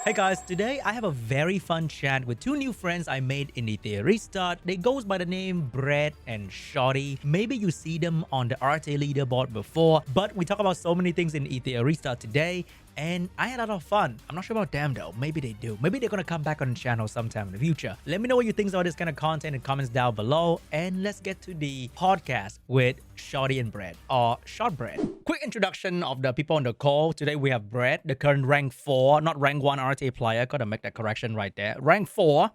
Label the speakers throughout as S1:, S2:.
S1: Hey guys, today I have a very fun chat with two new friends I made in Etheria. They goes by the name Brett and Shorty. Maybe you see them on the RTA leaderboard before, but we talk about so many things in Etheria today, and I had a lot of fun. I'm not sure about them though. Maybe they do. Maybe they're gonna come back on the channel sometime in the future. Let me know what you think about this kind of content in the comments down below, and let's get to the podcast with Shorty and Brett, or Short Brett. Quick introduction of the people on the call. Today we have Brett, the current rank 4, not rank 1 RTA player. Gotta make that correction right there. Rank 4.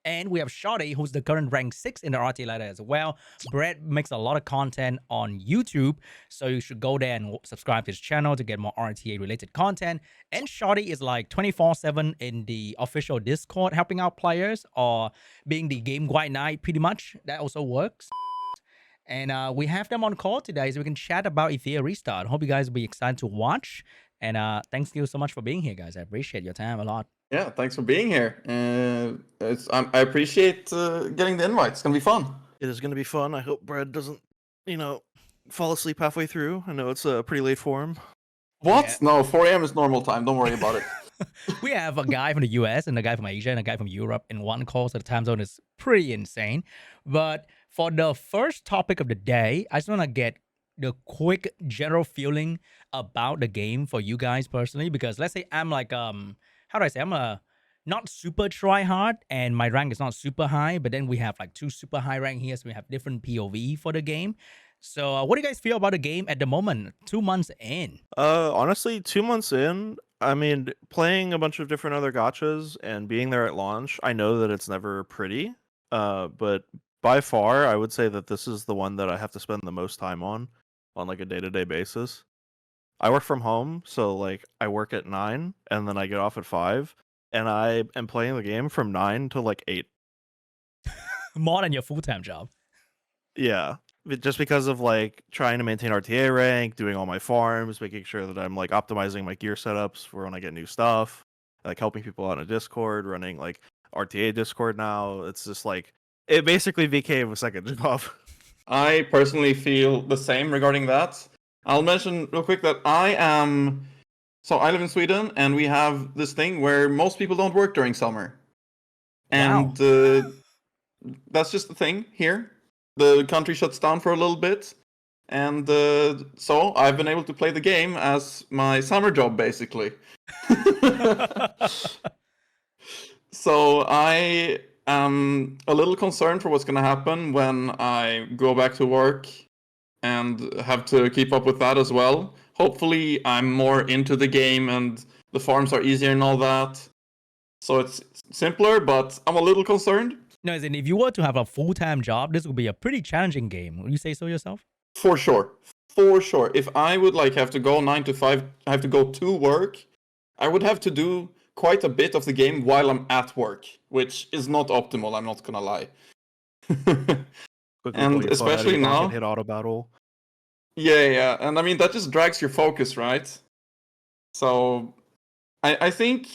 S1: And we have Shorty, who's the current rank 6 in the RTA ladder as well. Brett makes a lot of content on YouTube, so you should go there and subscribe to his channel to get more RTA related content. And Shorty is like 24/7 in the official Discord helping out players, or being the game guide knight pretty much. That also works. And we have them on call today so we can chat about Etheria Restart. Hope you guys will be excited to watch. And thanks you so much for being here, guys. I appreciate your time a lot.
S2: Yeah, thanks for being here. I appreciate getting the invite. It's going to be fun.
S3: It is going to be fun. I hope Brad doesn't, fall asleep halfway through. I know it's pretty late for him.
S2: What?
S1: Yeah.
S2: No, 4 a.m. is normal time. Don't worry about it.
S1: We have a guy from the US and a guy from Asia and a guy from Europe in one call, so the time zone is pretty insane. But for the first topic of the day, I just want to get the quick general feeling about the game for you guys personally, because let's say I'm like, how do I say, I'm a not super try hard and my rank is not super high, but then we have like 2 super high rank here, so we have different POV for the game. So what do you guys feel about the game at the moment, 2 months in?
S3: Honestly, 2 months in, I mean, playing a bunch of different other gachas and being there at launch, I know that it's never pretty, but by far, I would say that this is the one that I have to spend the most time on like a day-to-day basis. I work from home, so like I work at 9 and then I get off at 5, and I am playing the game from 9 to like 8.
S1: More than your full-time job.
S3: Yeah, just because of like trying to maintain RTA rank, doing all my farms, making sure that I'm like optimizing my gear setups for when I get new stuff, like helping people out in Discord, running like RTA Discord now. It's just like it basically became a second job.
S2: I personally feel the same regarding that. I'll mention real quick that I live in Sweden, and we have this thing where most people don't work during summer.
S1: Wow.
S2: And that's just the thing here. The country shuts down for a little bit. And so I've been able to play the game as my summer job, basically. So I am a little concerned for what's going to happen when I go back to work and have to keep up with that as well. Hopefully I'm more into the game and the farms are easier and all that. So it's simpler, but I'm a little concerned.
S1: No, as in, if you were to have a full-time job, this would be a pretty challenging game. Would you say so yourself?
S2: For sure. For sure. If I would like have to go 9 to 5, I have to go to work, I would have to do quite a bit of the game while I'm at work, which is not optimal, I'm not gonna lie. And especially now,
S3: hit auto battle.
S2: Yeah, and I mean that just drags your focus, right? So I think,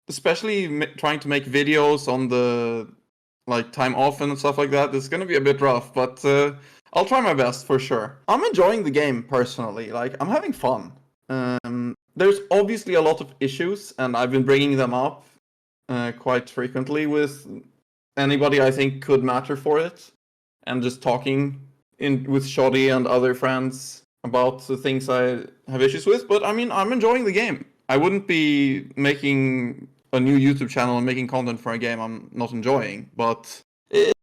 S2: especially trying to make videos on the like time off and stuff like that, it's gonna be a bit rough, but I'll try my best for sure. I'm enjoying the game personally, like I'm having fun. There's obviously a lot of issues, and I've been bringing them up quite frequently with anybody I think could matter for it, and just talking with Shoddy and other friends about the things I have issues with. But I mean, I'm enjoying the game. I wouldn't be making a new YouTube channel and making content for a game I'm not enjoying, but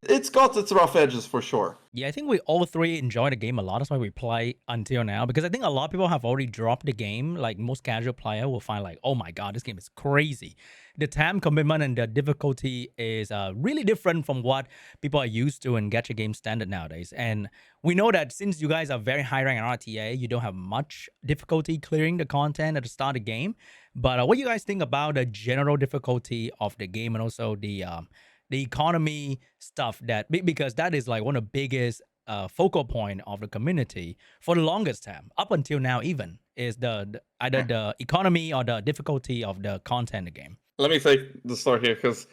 S2: it's got its rough edges for sure.
S1: Yeah, I think we all three enjoy the game a lot. That's why we play until now, because I think a lot of people have already dropped the game. Like most casual player will find like, oh my god, this game is crazy. The time commitment and the difficulty is really different from what people are used to in gacha game standard nowadays. And we know that since you guys are very high rank in RTA, you don't have much difficulty clearing the content at the start of the game. But what do you guys think about the general difficulty of the game, and also the economy stuff, that because that is like one of the biggest focal point of the community for the longest time up until now, even is either the economy or the difficulty of the content in the game.
S2: Let me take the start here, because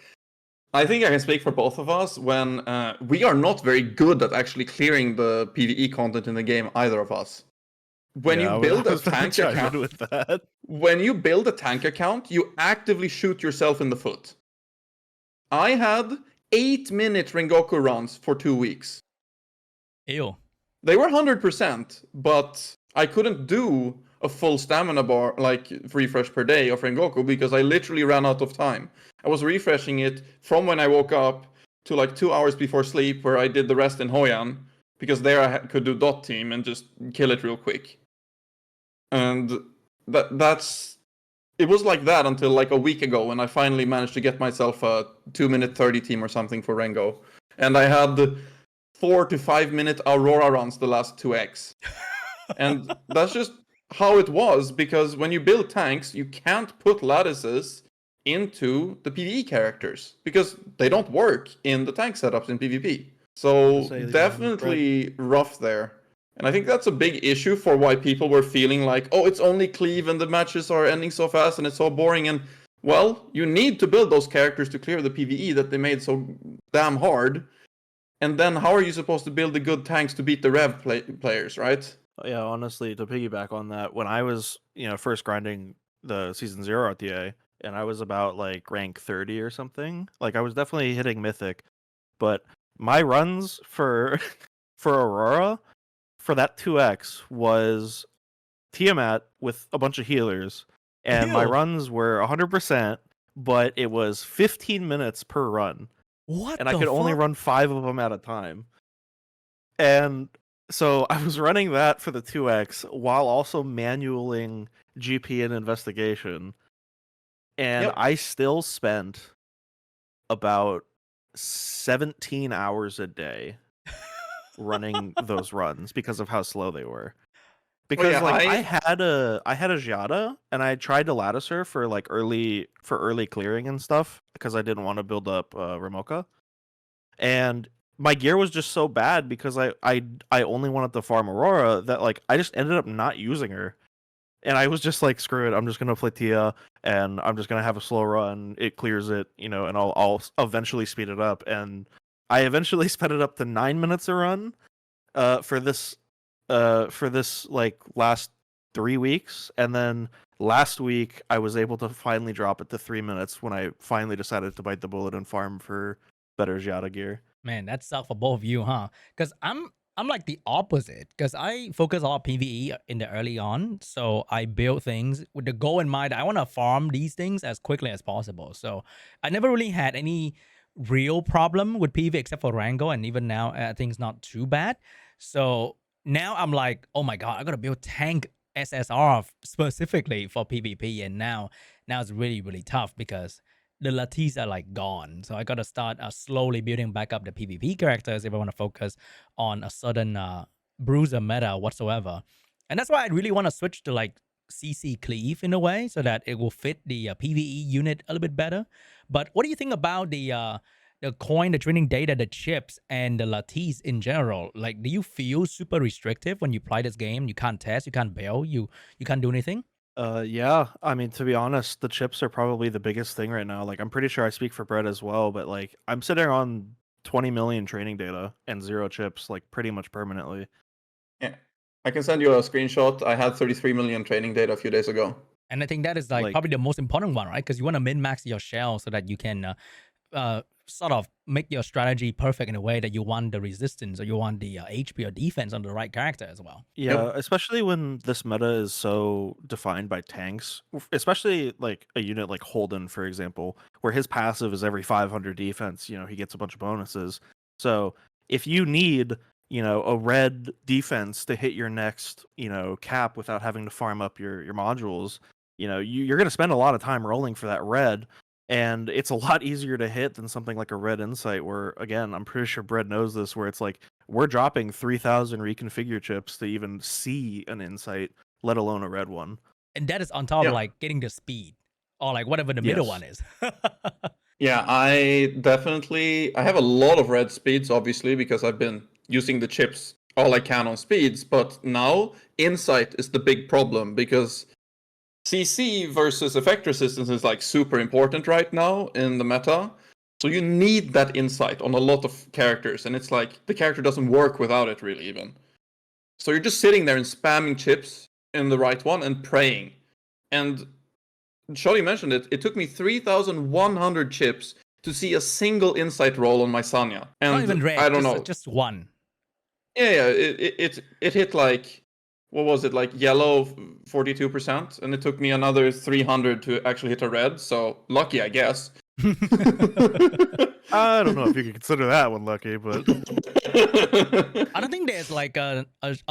S2: I think I can speak for both of us when we are not very good at actually clearing the PvE content in the game, either of us. when you
S3: Yeah,
S2: build
S3: I
S2: a
S3: was about to
S2: tank
S3: chime in
S2: account,
S3: with that.
S2: when you build a tank account, you actively shoot yourself in the foot. I had 8-minute Rengoku runs for 2 weeks.
S1: Ew.
S2: They were 100%, but I couldn't do a full stamina bar, like refresh per day of Rengoku, because I literally ran out of time. I was refreshing it from when I woke up to like 2 hours before sleep, where I did the rest in Hoyan, because there I could do dot team and just kill it real quick. And that's it was like that until like a week ago when I finally managed to get myself a 2-minute 30 team or something for Rengo. And I had 4 to 5 minute Aurora runs the last 2x. And that's just how it was, because when you build tanks, you can't put lattices into the PvE characters because they don't work in the tank setups in PvP. So definitely rough there. And I think that's a big issue for why people were feeling like, oh, it's only cleave and the matches are ending so fast and it's so boring. And well, you need to build those characters to clear the PvE that they made so damn hard. And then how are you supposed to build the good tanks to beat the Rev players, right?
S3: Yeah, honestly, to piggyback on that, when I was, first grinding the Season 0 RTA, and I was about, like, rank 30 or something, like, I was definitely hitting Mythic, but my runs for for Aurora, for that 2x, was Tiamat with a bunch of healers, and my
S1: Ew.
S3: runs were 100%, but it was 15 minutes per run,
S1: What
S3: and I
S1: the
S3: could only
S1: fuck?
S3: run 5 of them at a time. And so I was running that for the 2x while also manualing GP and investigation. And
S2: Yep.
S3: I still spent about 17 hours a day running those runs because of how slow they were. Because
S2: yeah,
S3: like I had a Giada and I tried to lattice her for like early clearing and stuff because I didn't want to build up Ramoka. And my gear was just so bad because I only wanted to farm Aurora that like I just ended up not using her. And I was just like, screw it, I'm just gonna play Tia and I'm just gonna have a slow run. It clears it, and I'll eventually speed it up. And I eventually sped it up to 9 minutes a run for this like last 3 weeks. And then last week I was able to finally drop it to 3 minutes when I finally decided to bite the bullet and farm for better Giada gear.
S1: Man, that sucks for both of you, huh? Because I'm like the opposite. Because I focus a lot on PVE in the early on, so I build things with the goal in mind. I want to farm these things as quickly as possible. So I never really had any real problem with PvE except for Rango, and even now I think it's not too bad. So now I'm like, oh my god, I gotta build tank SSR specifically for PvP, and now it's really tough because the Latis are like gone. So I gotta start slowly building back up the PvP characters if I want to focus on a certain bruiser meta whatsoever. And that's why I really want to switch to like CC cleave in a way so that it will fit the PvE unit a little bit better. But what do you think about the coin, the training data, the chips, and the Latis in general? Like, do you feel super restrictive when you play this game? You can't test, you can't build, you can't do anything?
S3: Yeah. I mean, to be honest, the chips are probably the biggest thing right now. Like, I'm pretty sure I speak for Brett as well, but like, I'm sitting on 20 million training data and 0 chips, like, pretty much permanently.
S2: Yeah. I can send you a screenshot. I had 33 million training data a few days ago.
S1: And I think that is like probably the most important one, right? Because you want to min-max your shell so that you can sort of make your strategy perfect in a way that you want the resistance or you want the HP or defense on the right character as well.
S3: Yeah,
S2: Yep.
S3: especially when this meta is so defined by tanks, especially like a unit like Holden, for example, where his passive is every 500 defense, he gets a bunch of bonuses. So if you need, a red defense to hit your next, cap without having to farm up your modules, you're going to spend a lot of time rolling for that red. And it's a lot easier to hit than something like a red insight where, again, I'm pretty sure Brett knows this, where it's like, we're dropping 3,000 reconfigure chips to even see an insight, let alone a red one.
S1: And that is on top of like getting the speed or like whatever the middle one is.
S2: Yeah, I have a lot of red speeds, obviously, because I've been using the chips all I can on speeds. But now insight is the big problem because CC versus effect resistance is like super important right now in the meta. So you need that insight on a lot of characters, and it's like the character doesn't work without it really even. So you're just sitting there and spamming chips in the right one and praying. And Shoddy mentioned it. It took me 3,100 chips to see a single insight roll on my Sanya. And
S1: Not even red.
S2: I don't know.
S1: Just one.
S2: Yeah, it hit like, what was it, like yellow 42%, and it took me another 300 to actually hit a red. So lucky, I guess.
S3: I don't know if you could consider that one lucky, but
S1: I don't think there's like a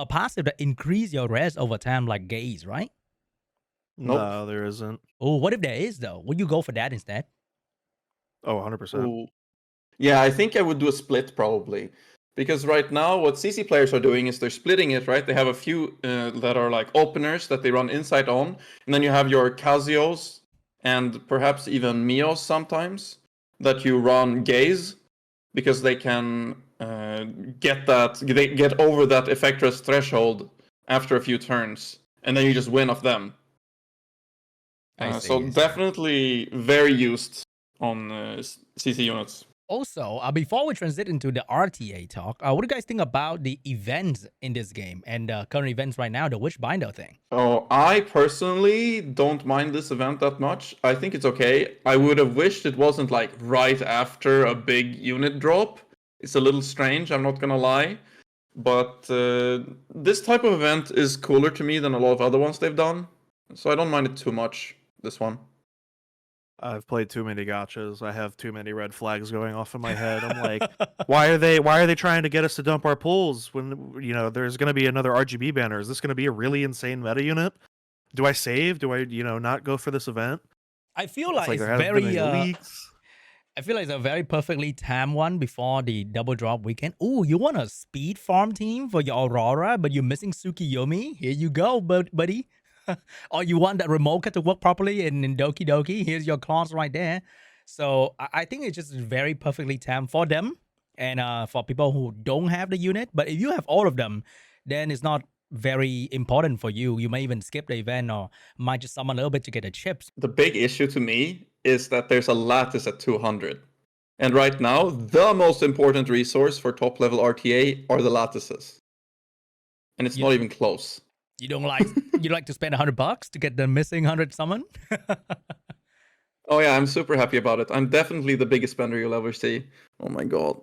S1: passive that increase your res over time like gaze, right?
S2: Nope.
S3: no, there isn't.
S1: Oh, what if there is though? Would you go for that instead?
S3: Oh, 100%.
S2: Ooh. Yeah, I think I would do a split probably. Because right now, what CC players are doing is they're splitting it, right? They have a few that are like openers that they run insight on. And then you have your Casios and perhaps even Mios sometimes that you run gaze because they can get over that effectress threshold after a few turns. And then you just win off them. So definitely very used on CC units.
S1: Also, before we transit into the RTA talk, what do you guys think about the events in this game and current events right now, the Witchbinder thing?
S2: Oh, I personally don't mind this event that much. I think it's okay. I would have wished it wasn't like right after a big unit drop. It's a little strange, I'm not gonna lie. But this type of event is cooler to me than a lot of other ones they've done. So I don't mind it too much, this one.
S3: I've played too many gotchas. I have too many red flags going off in my head. I'm like, why are they trying to get us to dump our pools when there's going to be another RGB banner? Is this going to be a really insane meta unit? Do I save? Do I not go for this event?
S1: I feel like it's
S3: there haven't been
S1: very
S3: any leaks.
S1: I feel like it's a very perfectly timed one before the double drop weekend. Oh, you want a speed farm team for your Aurora, but you're missing Tsukiyomi? Here you go, buddy. Or you want that remote to work properly in Doki Doki? Here's your claws right there. So I think it's just very perfectly timed for them and for people who don't have the unit. But if you have all of them, then it's not very important for you. You may even skip the event or might just summon a little bit to get the chips.
S2: The big issue to me is that there's a lattice at 200. And right now, the most important resource for top level RTA are the lattices. And it's not even close.
S1: You don't like to spend $100 to get the missing 100 summon?
S2: Oh yeah, I'm super happy about it. I'm definitely the biggest spender you'll ever see. Oh my god.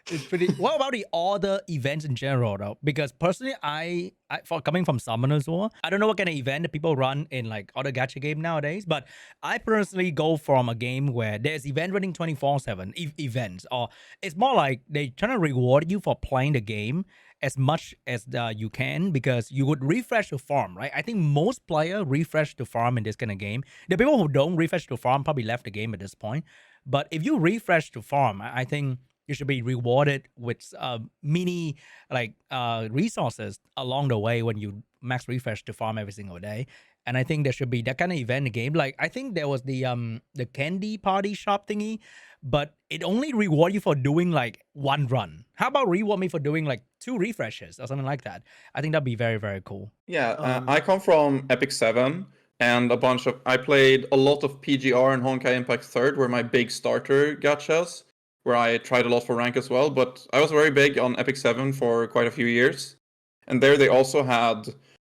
S1: It's pretty. What about the other events in general, though? Because personally, I for coming from Summoners War, I don't know what kind of event that people run in like other gacha game nowadays. But I personally go from a game where there's event running 24/7 events, or it's more like they trying to reward you for playing the game as much as you can because you would refresh to farm, right? I think most players refresh to farm in this kind of game. The people who don't refresh to farm probably left the game at this point. But if you refresh to farm, I think you should be rewarded with mini resources along the way when you max refresh to farm every single day. And I think there should be that kind of event in the game. Like I think there was the candy party shop thingy, but it only reward you for doing like one run. How about reward me for doing like 2 refreshes or something like that? I think that'd be very, very cool.
S2: Yeah, I come from Epic 7 and I played a lot of PGR and Honkai Impact 3rd were my big starter gachas, where I tried a lot for rank as well, but I was very big on Epic 7 for quite a few years. And there they also had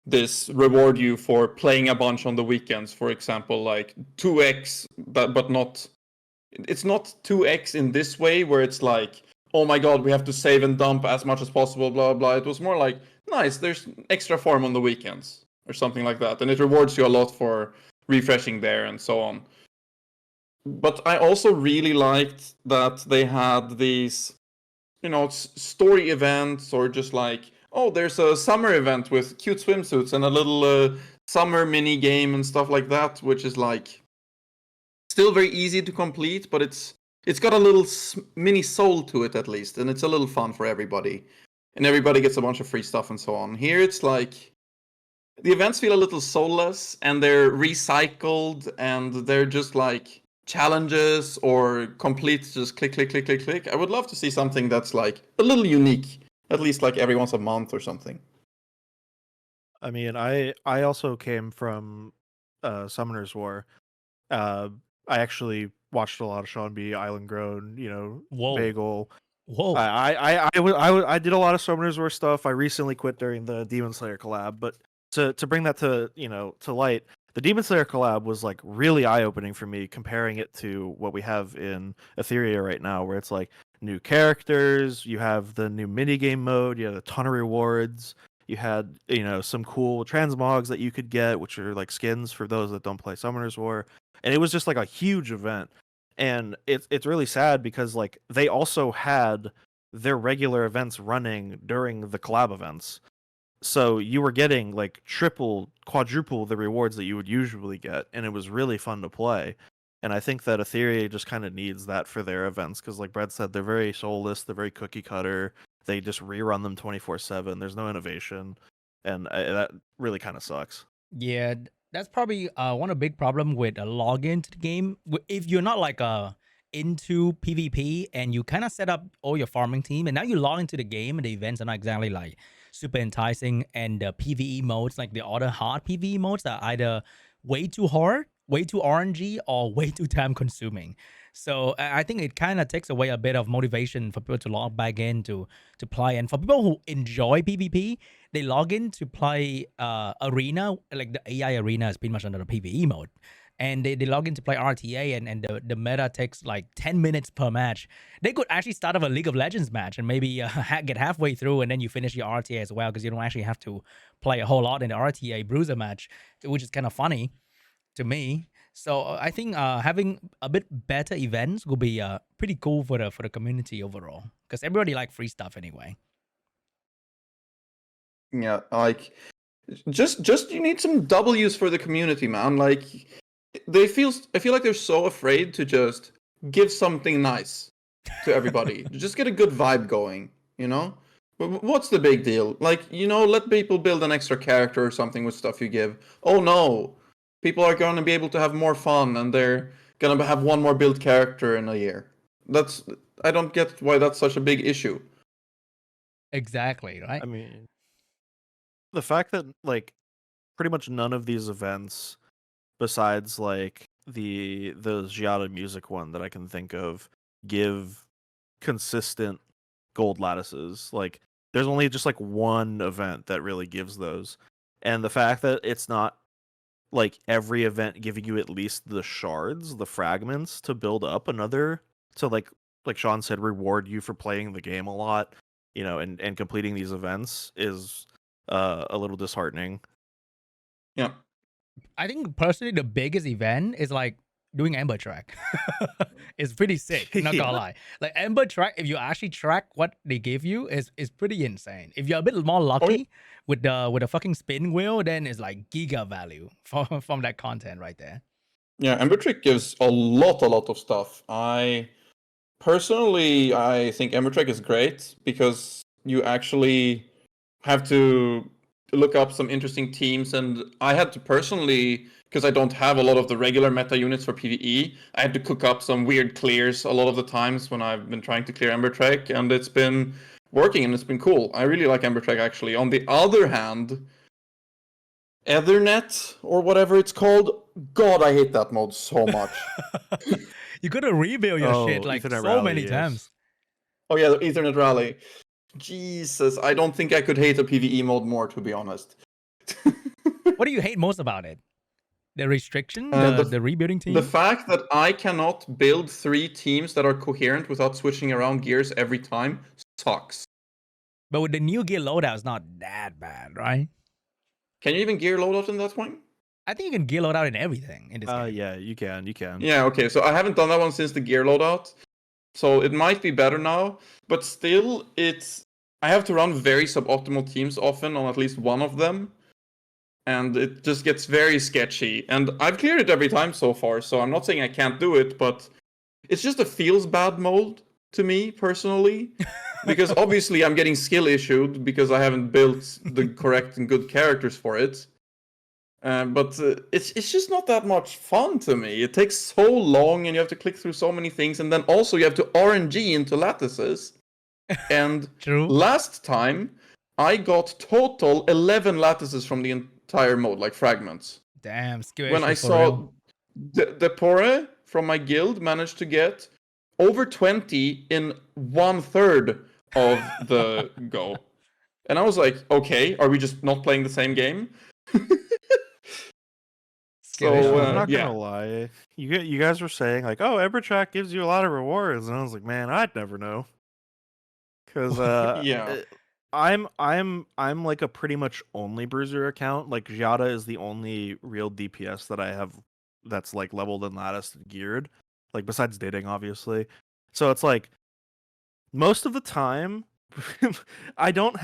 S2: this reward you for playing a bunch on the weekends, for example, like 2x, but not... It's not 2x in this way, where it's like, oh my god, we have to save and dump as much as possible, blah, blah. It was more like, nice, there's extra farm on the weekends, or something like that. And it rewards you a lot for refreshing there and so on. But I also really liked that they had these, story events, or just like, oh, there's a summer event with cute swimsuits and a little summer mini game and stuff like that, which is like still very easy to complete, but it's got a little mini soul to it at least, and it's a little fun for everybody. And everybody gets a bunch of free stuff and so on. Here it's like the events feel a little soulless, and they're recycled, and they're just like challenges or complete just click, click, click, click, click. I would love to see something that's like a little unique, at least like every once a month or something.
S3: I mean, I also came from Summoners War. I actually watched a lot of Sean B, Island Grown,
S1: Whoa.
S3: Bagel.
S1: Whoa.
S3: I did a lot of Summoners War stuff. I recently quit during the Demon Slayer collab, but to bring that to to light, the Demon Slayer collab was like really eye opening for me, comparing it to what we have in Etheria right now, where it's like new characters, you have the new minigame mode, you have a ton of rewards, you had some cool transmogs that you could get, which are like skins for those that don't play Summoners War, and it was just like a huge event. And it's really sad because like they also had their regular events running during the collab events. So you were getting like triple, quadruple the rewards that you would usually get, and it was really fun to play. And I think that Etheria just kind of needs that for their events because, like Brett said, they're very soulless, they're very cookie cutter. They just rerun them 24/7. There's no innovation, and that really kind of sucks.
S1: Yeah, that's probably one of the big problem with a login to the game. If you're not like into PvP and you kind of set up all your farming team, and now you log into the game and the events are not exactly like super enticing, and the PvE modes, like the other hard PvE modes, are either way too hard, way too RNG, or way too time consuming. So I think it kind of takes away a bit of motivation for people to log back in to play. And for people who enjoy PvP, they log in to play arena, like the AI arena is pretty much under the PvE mode. And they log in to play RTA, and the meta takes like 10 minutes per match. They could actually start off a League of Legends match and maybe get halfway through, and then you finish your RTA as well, because you don't actually have to play a whole lot in the RTA bruiser match, which is kind of funny to me. So I think having a bit better events will be pretty cool for the community overall, because everybody like free stuff anyway.
S2: Yeah, like just you need some W's for the community, man. Like I feel like they're so afraid to just give something nice to everybody. Just get a good vibe going, you know? What's the big deal? Like, let people build an extra character or something with stuff you give. Oh no, people are going to be able to have more fun, and they're going to have one more built character in a year. I don't get why that's such a big issue.
S1: Exactly, right?
S3: I mean, the fact that like pretty much none of these events, besides like the Giada music one that I can think of, give consistent gold lattices. Like there's only just like one event that really gives those. And the fact that it's not like every event giving you at least the shards, the fragments to build up another, to like Sean said, reward you for playing the game a lot, and completing these events is a little disheartening.
S2: Yeah.
S1: I think personally the biggest event is like doing Ember Track. It's pretty sick, not gonna lie. Like Ember Track, if you actually track what they give you, is pretty insane. If you're a bit more lucky with the fucking spin wheel, then it's like giga value from that content right there.
S2: Yeah, Ember Trick gives a lot of stuff. I think Ember Trick is great because you actually have to look up some interesting teams, and I had to personally, because I don't have a lot of the regular meta units for PvE, I had to cook up some weird clears a lot of the times when I've been trying to clear Ember Trek, and it's been working and it's been cool. I really like Ember Trek actually. On the other hand, Ethernet or whatever it's called, God, I hate that mode so much.
S1: You gotta rebuild your shit like
S3: Ethernet
S1: so
S3: Rally,
S1: many
S3: yes.
S1: times.
S2: Oh yeah, the Ethernet Rally. Jesus, I don't think I could hate a PvE mode more, to be honest.
S1: What do you hate most about it? The restriction, the rebuilding team?
S2: The fact that I cannot build 3 teams that are coherent without switching around gears every time sucks.
S1: But with the new gear loadout, it's not that bad, right?
S2: Can you even gear loadout in that point?
S1: I think you can gear loadout in everything in this game.
S3: Yeah, you can.
S2: Yeah, okay, so I haven't done that one since the gear loadout. So it might be better now, but still, I have to run very suboptimal teams often on at least one of them, and it just gets very sketchy. And I've cleared it every time so far, so I'm not saying I can't do it, but it's just a feels bad mode to me personally, because obviously I'm getting skill issued because I haven't built the correct and good characters for it. But it's just not that much fun to me. It takes so long, and you have to click through so many things, and then also you have to RNG into lattices. And
S1: True.
S2: Last time, I got total 11 lattices from the entire mode, like fragments.
S1: Damn, skill
S2: When I saw the Pore from my guild managed to get over 20 in 1/3 of the go. And I was like, okay, are we just not playing the same game?
S1: Scary
S2: So,
S1: shit.
S3: I'm not
S2: yeah.
S3: gonna lie. You guys were saying like, oh, Embertrack gives you a lot of rewards, and I was like, man, I'd never know. Because
S2: Yeah.
S3: I'm like a pretty much only bruiser account. Like Giada is the only real DPS that I have that's like leveled and latticed and geared. Like besides dating, obviously. So it's like most of the time I don't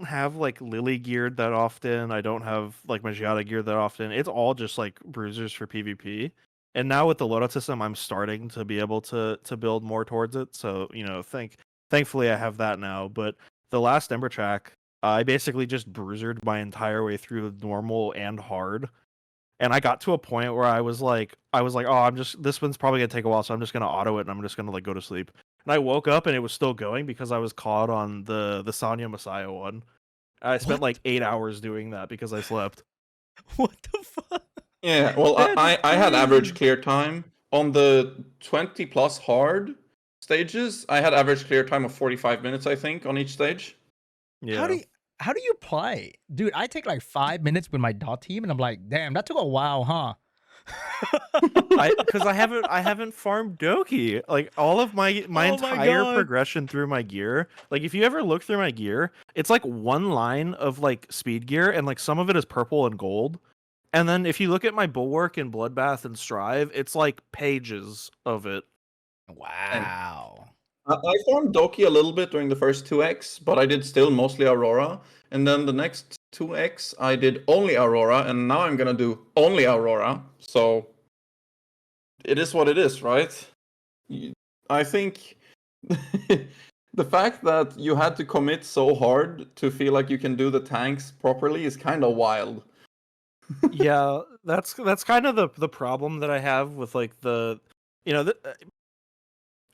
S3: have like Lily geared that often. I don't have like my Giada geared that often. It's all just like bruisers for PvP. And now with the loadout system, I'm starting to be able to build more towards it. So, thankfully I have that now. But the last Ember track, I basically just bruisered my entire way through normal and hard. And I got to a point where I was like, oh, this one's probably gonna take a while, so I'm just gonna auto it and I'm just gonna like go to sleep. And I woke up and it was still going because I was caught on the Sanya Messiah one. I spent
S1: What?
S3: like 8 hours doing that because I slept.
S1: What the fuck?
S2: Yeah, well,
S1: That is
S2: I had average
S1: crazy.
S2: clear time on the 20 plus hard stages. I had average clear time of 45 minutes, I think, on each stage.
S1: How do
S3: Yeah.
S1: you, how do you play? Dude, I take like 5 minutes with my dot team and I'm like, damn, that took a while, huh?
S3: Because I haven't farmed Doki. Like all of my
S1: Oh my
S3: entire
S1: god.
S3: progression through my gear. Like if you ever look through my gear, it's like one line of like speed gear, and like some of it is purple and gold. And then if you look at my bulwark and bloodbath and strive, it's like pages of it.
S2: And
S1: Wow.
S2: I farmed Doki a little bit during the first 2x, but I did still mostly Aurora. And then the next 2x, I did only Aurora, and now I'm gonna do only Aurora. So it is what it is, right? I think the fact that you had to commit so hard to feel like you can do the tanks properly is kind of wild.
S3: Yeah, that's kind of the problem that I have with like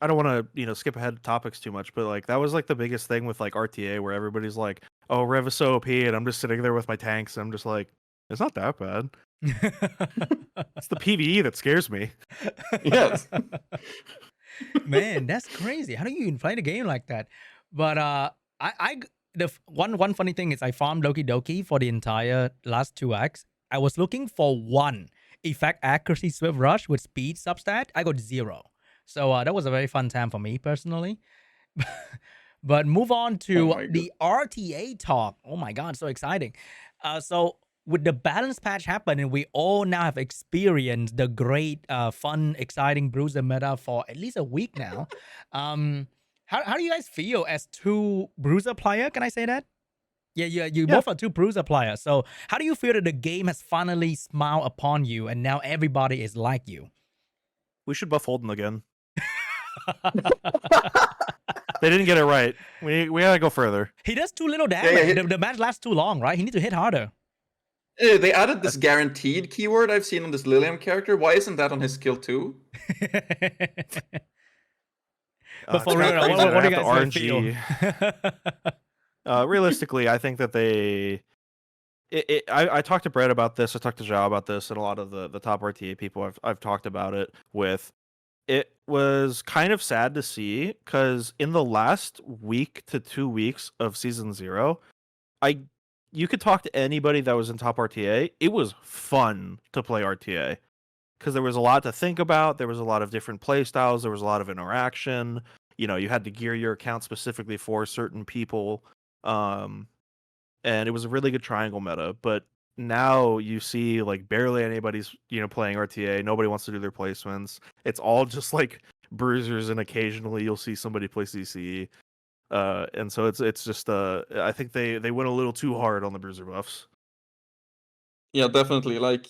S3: I don't want to skip ahead to topics too much, but like that was like the biggest thing with like RTA where everybody's like, oh, Rev is so OP, and I'm just sitting there with my tanks, and I'm just like, it's not that bad. It's the PvE that scares me.
S2: Yes.
S1: Man, that's crazy. How do you even play the game like that? But one funny thing is I farmed Doki Doki for the entire last 2x. I was looking for one effect accuracy swift rush with speed substat. I got 0. So that was a very fun time for me personally. But move on
S2: Oh
S1: to
S2: my god.
S1: the RTA talk. Oh my god, so exciting. So with the balance patch happening, we all now have experienced the great, fun, exciting bruiser meta for at least a week now. How do you guys feel as two bruiser player? Can I say that? Yeah, you
S3: Yeah,
S1: both are two bruiser players. So how do you feel that the game has finally smiled upon you and now everybody is like you?
S3: we should buff Holden again. They didn't get it right. We gotta go further.
S1: He does too little
S2: Yeah,
S1: damage.
S2: yeah.
S1: The match lasts too long, right? He needs to hit harder.
S2: They added this guaranteed keyword I've seen on this Lilium character. Why isn't that on his skill too?
S1: But for
S3: It's
S1: real,
S3: kinda crazy.
S1: what
S3: I
S1: do you
S3: have to
S1: guys feel?
S3: RNG. Realistically, I think that I talked to Brett about this. I talked to Zhao about this, and a lot of the top RTA people I've talked about it with. It was kind of sad to see because in the last week to 2 weeks of season 0, you could talk to anybody that was in top RTA. It was fun to play RTA because there was a lot to think about. There was a lot of different play styles. There was a lot of interaction. You had to gear your account specifically for certain people. And it was a really good triangle meta. But now you see like barely anybody's playing RTA. Nobody wants to do their placements. It's all just like bruisers, and occasionally you'll see somebody play CC. And so it's just I think they went a little too hard on the bruiser buffs.
S2: Yeah, definitely. Like,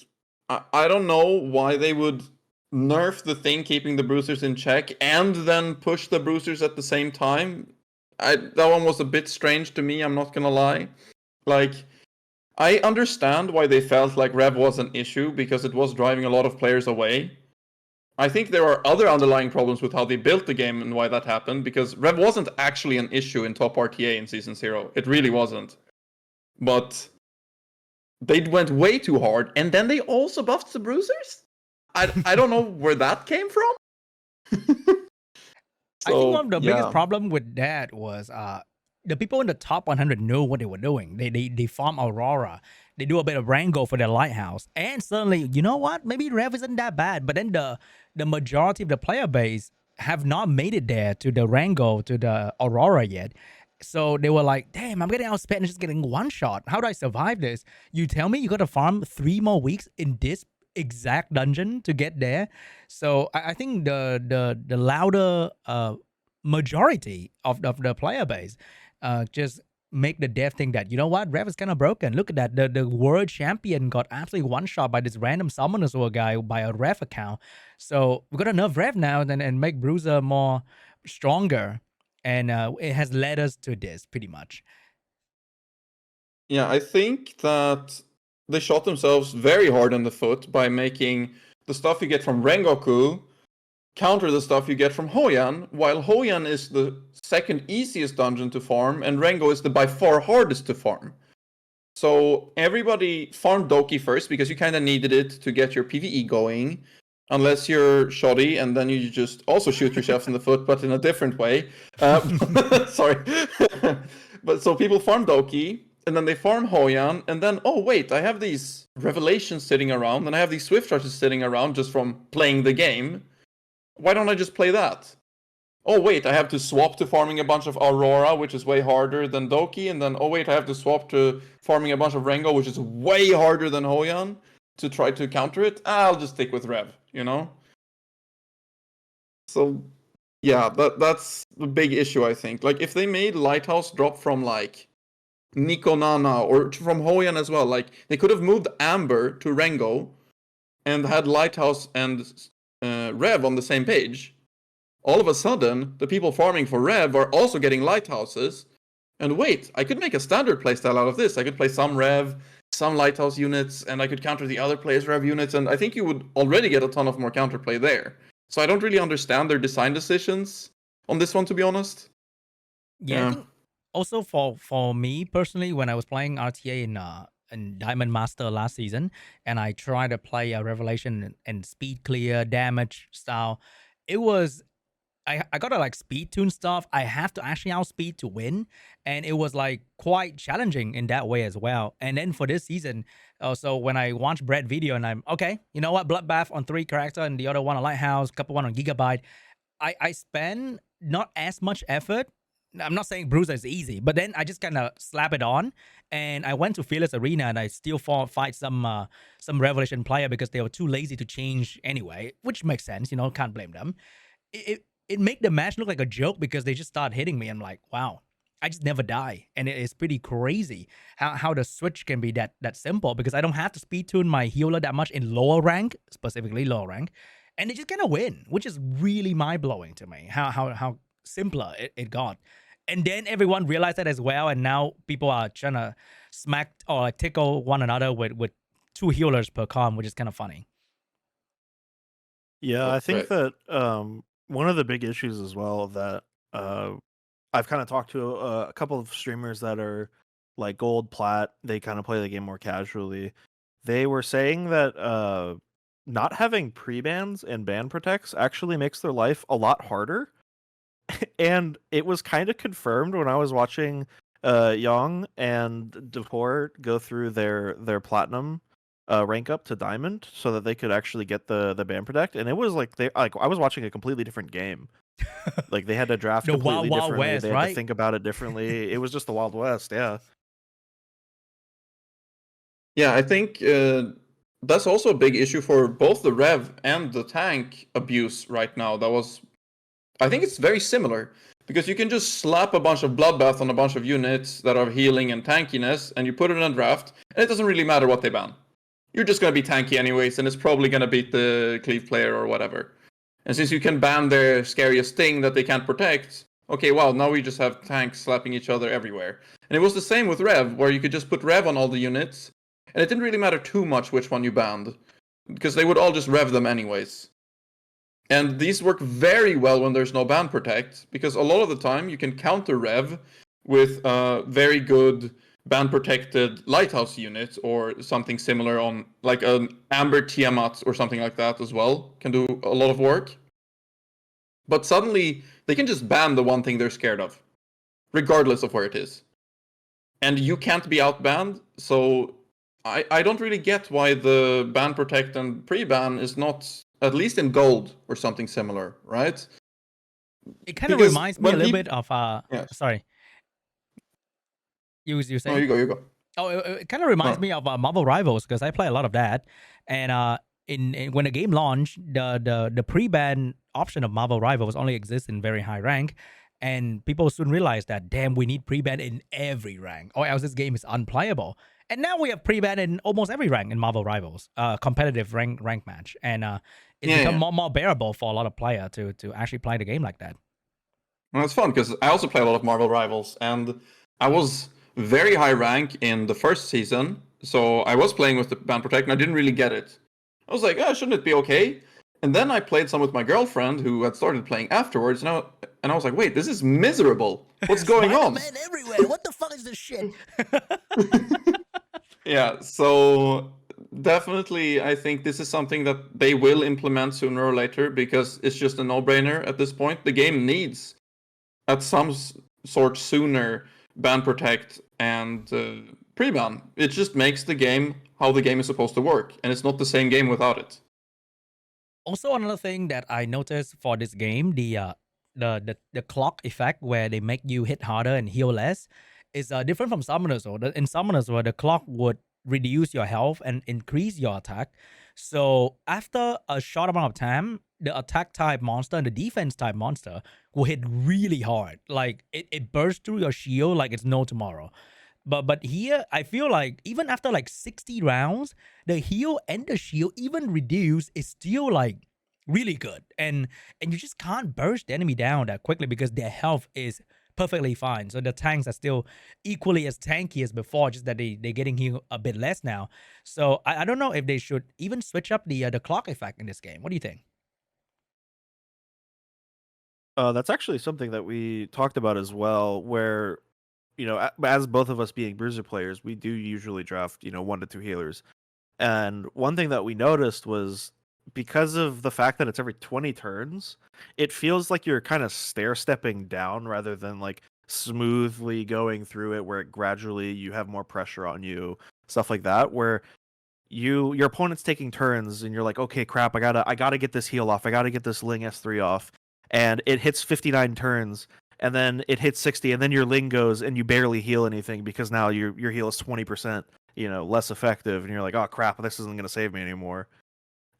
S2: I don't know why they would nerf the thing keeping the bruisers in check and then push the bruisers at the same time. That one was a bit strange to me, I'm not gonna lie. Like, I understand why they felt like Rev was an issue because it was driving a lot of players away. I think there are other underlying problems with how they built the game and why that happened, because Rev wasn't actually an issue in top RTA in Season 0. It really wasn't. But they went way too hard, and then they also buffed the bruisers? I don't know where that came from.
S1: I think one
S2: So
S1: of the biggest
S2: yeah,
S1: problem with that was the people in the top 100 know what they were doing. They farm Aurora. They do a bit of Rango for their lighthouse, and suddenly, you know what? Maybe Rev isn't that bad. But then the majority of the player base have not made it there to the Rango to the Aurora yet. So they were like, "Damn, I'm getting outspent and just getting one shot. How do I survive this?" You tell me you got to farm 3 more weeks in this exact dungeon to get there. So I think the louder majority of the player base just make the dev think that, you know what, Rev is kind of broken. Look at that. The world champion got absolutely one shot by this random summoners or guy by a Rev account. So we got to nerf Rev now and make Bruiser more stronger. And it has led us to this pretty much.
S2: yeah, I think that they shot themselves very hard in the foot by making the stuff you get from Rengoku counter the stuff you get from Hoyan, while Hoyan is the second easiest dungeon to farm, and Rengo is the by far hardest to farm. So everybody farmed Doki first because you kind of needed it to get your PvE going, unless you're shoddy, and then you just also shoot yourself in the foot, but in a different way. Sorry. But so people farm Doki, and then they farm Hoyan, and then, oh wait, I have these revelations sitting around, and I have these Swift Charges sitting around just from playing the game. Why don't I just play that? Oh wait, I have to swap to farming a bunch of Aurora, which is way harder than Doki, and then oh wait, I have to swap to farming a bunch of Rengo, which is way harder than Hoyan, to try to counter it. I'll just stick with Rev, you know? So yeah, that's the big issue, I think. Like if they made Lighthouse drop from like Nico Nana or from Hoyan as well, like they could have moved Amber to Rengo and had Lighthouse and Rev on the same page. All of a sudden, the people farming for Rev are also getting Lighthouses. And wait, I could make a standard playstyle out of this. I could play some Rev, some Lighthouse units, and I could counter the other players' Rev units, and I think you would already get a ton of more counterplay there. So I don't really understand their design decisions on this one, to be honest.
S1: Yeah, I think also for me personally, when I was playing RTA in Diamond Master last season, and I tried to play a Revelation and speed clear damage style, it was I gotta like speed tune stuff. I have to actually outspeed to win, and it was like quite challenging in that way as well. And then for this season, so when I watch Brett video and I'm okay, you know what, Bloodbath on 3 character and the other one on Lighthouse, couple one on Gigabyte, I spend not as much effort. I'm not saying Bruiser is easy, but then I just kind of slap it on, and I went to Fearless Arena and I still fight some Revelation player because they were too lazy to change anyway, which makes sense, you know, can't blame them. It made the match look like a joke because they just start hitting me. I'm like, wow, I just never die, and it is pretty crazy how the switch can be that simple because I don't have to speed tune my healer that much in lower rank, specifically lower rank, and they just kind of win, which is really mind blowing to me. How simpler it got. And then everyone realized that as well, and now people are trying to smack or like tickle one another with 2 healers per com, which is kind of funny.
S3: Yeah, I think
S2: Right.
S3: that one of the big issues as well that I've kind of talked to a couple of streamers that are like gold, plat, they kind of play the game more casually. They were saying that not having pre-bans and ban protects actually makes their life a lot harder. And it was kind of confirmed when I was watching Young and Deport go through their platinum rank up to diamond so that they could actually get the ban protect, and it was like I was watching a completely different game. Like they had to draft
S1: The
S3: completely
S1: Wild
S3: differently.
S1: West,
S3: They had to
S1: right?
S3: think about it differently. It was just the Wild West, yeah.
S2: Yeah, I think that's also a big issue for both the Rev and the tank abuse right now. I think it's very similar because you can just slap a bunch of Bloodbath on a bunch of units that are healing and tankiness, and you put it in a draft, and it doesn't really matter what they ban. You're just going to be tanky anyways, and it's probably going to beat the Cleave player or whatever. And since you can ban their scariest thing that they can't protect, okay, well, now we just have tanks slapping each other everywhere. And it was the same with Rev, where you could just put Rev on all the units, and it didn't really matter too much which one you banned, because they would all just Rev them anyways. And these work very well when there's no ban protect, because a lot of the time you can counter Rev with very good ban protected Lighthouse unit or something similar on like an Amber Tiamat or something like that as well. Can do a lot of work. But suddenly They can just ban the one thing they're scared of, regardless of where it is. And you can't be outbanned, so I don't really get why the ban, protect, and pre-ban is not at least in gold or something similar, right?
S1: It kind of
S2: Because
S1: reminds me a
S2: when
S1: little
S2: peop-
S1: bit of
S2: Yes.
S1: sorry, you
S2: No,
S1: say?
S2: you go.
S1: Oh, it kind of reminds
S2: Oh.
S1: me of Marvel Rivals because I play a lot of that. And in when the game launched, the pre-ban option of Marvel Rivals only exists in very high rank, and people soon realized that damn, we need pre-ban in every rank, or else this game is unplayable. And now we have pre-ban in almost every rank in Marvel Rivals, competitive rank match, and it's become
S2: Yeah.
S1: more bearable for a lot of player to actually play the game like that.
S2: Well, it's fun because I also play a lot of Marvel Rivals, and I was very high rank in the first season, so I was playing with the ban protect, and I didn't really get it. I was like, shouldn't it be okay? And then I played some with my girlfriend, who had started playing afterwards, and I was like, wait, this is miserable. What's going on?
S1: Spider-Man everywhere. What the fuck is this shit?
S2: Yeah, so definitely I think this is something that they will implement sooner or later because it's just a no-brainer at this point. The game needs at some sort sooner ban protect and pre-ban. It just makes the game how the game is supposed to work, and it's not the same game without it.
S1: Also, another thing that I noticed for this game, the clock effect where they make you hit harder and heal less is different from summoners. Or in summoners, where the clock would reduce your health and increase your attack. So after a short amount of time, the attack type monster and the defense type monster will hit really hard. Like it bursts through your shield like it's no tomorrow. But here I feel like even after like 60 rounds, the heal and the shield even reduced is still like really good. And you just can't burst the enemy down that quickly because their health is perfectly fine. So the tanks are still equally as tanky as before, just that they're getting healed a bit less now. So I don't know if they should even switch up the clock effect in this game. What do you think?
S3: That's actually something that we talked about as well, where, as both of us being bruiser players, we do usually draft, 1 to 2 healers. And one thing that we noticed was because of the fact that it's every 20 turns, it feels like you're kind of stair-stepping down rather than like smoothly going through it where it gradually you have more pressure on you, stuff like that, where your opponent's taking turns and you're like, okay, crap, I gotta get this heal off, I gotta get this Ling S3 off, and it hits 59 turns, and then it hits 60, and then your Ling goes and you barely heal anything because now your heal is 20%, less effective, and you're like, oh crap, this isn't gonna save me anymore.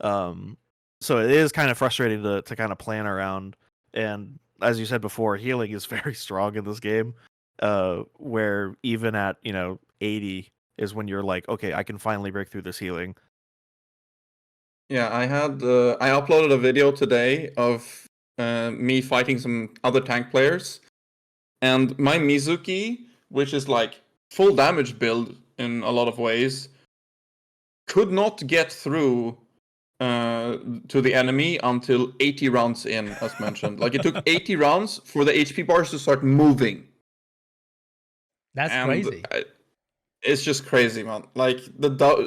S3: So it is kind of frustrating to kind of plan around, and as you said before, healing is very strong in this game. Where even at 80 is when you're like, okay, I can finally break through this healing.
S2: Yeah, I uploaded a video today of me fighting some other tank players, and my Mizuki, which is like full damage build in a lot of ways, could not get through to the enemy until 80 rounds in, as mentioned. Like it took 80 rounds for the HP bars to start moving.
S1: That's
S2: And
S1: crazy.
S2: it's just crazy, man. Like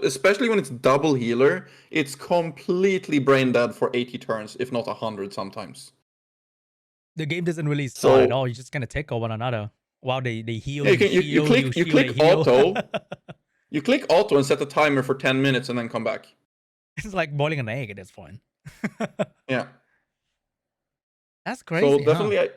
S2: especially when it's double healer, it's completely brain dead for 80 turns, if not 100 sometimes.
S1: The game doesn't really stall
S2: So
S1: at all. You're just gonna take over one another while they heal,
S2: yeah,
S1: you shield, you
S2: you
S1: shield, they
S2: click
S1: heal.
S2: auto, you click auto and set the timer for 10 minutes and then come back.
S1: It's like boiling an egg at this point.
S2: Yeah.
S1: That's
S2: So
S1: crazy, huh?
S2: definitely,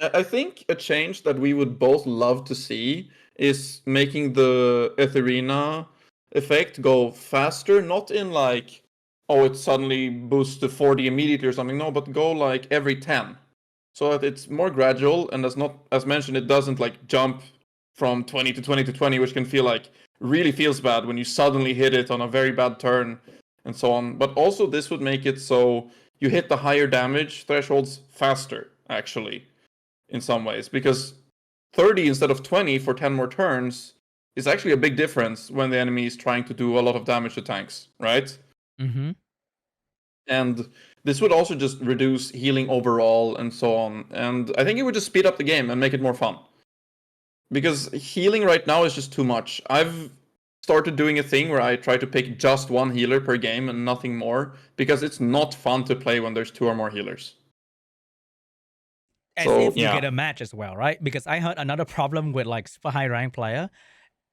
S2: I think a change that we would both love to see is making the Etheria effect go faster, not in like, oh, it suddenly boosts to 40 immediately or something, no, but go like every 10. So that it's more gradual, and as mentioned, it doesn't like jump from 20 to 20 to 20, which can feel like really feels bad when you suddenly hit it on a very bad turn and so on. But also this would make it so you hit the higher damage thresholds faster, actually, in some ways, because 30 instead of 20 for 10 more turns is actually a big difference when the enemy is trying to do a lot of damage to tanks, right?
S1: Mm-hmm.
S2: And this would also just reduce healing overall and so on. And I think it would just speed up the game and make it more fun. Because healing right now is just too much. I've started doing a thing where I try to pick just one healer per game and nothing more, because it's not fun to play when there's 2 or more healers.
S1: As
S2: So
S1: if you
S2: yeah.
S1: get a match as well, right? Because I heard another problem with like super high rank player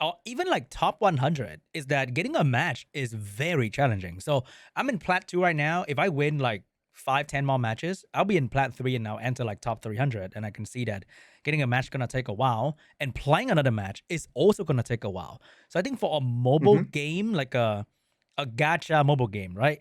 S1: or even like top 100 is that getting a match is very challenging. So I'm in plat 2 right now. If I win like 5-10 more matches, I'll be in plat 3 and I'll enter like top 300. And I can see that getting a match gonna take a while, and playing another match is also gonna take a while. So I think for a mobile game, like a gacha mobile game, right?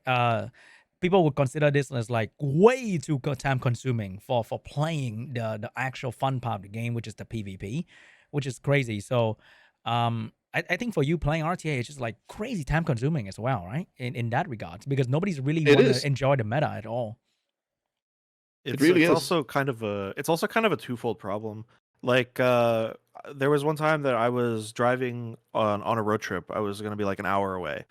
S1: People would consider this as like way too time consuming for playing the actual fun part of the game, which is the PvP, which is crazy. So I think for you playing RTA, it's just like crazy time consuming as well, right? In that regard, because nobody's really
S2: It
S1: want
S2: is.
S1: to enjoy the meta at all.
S2: It really
S3: It's
S2: is.
S3: also kind of a twofold problem. Like there was one time that I was driving on a road trip. I was gonna be like an hour away,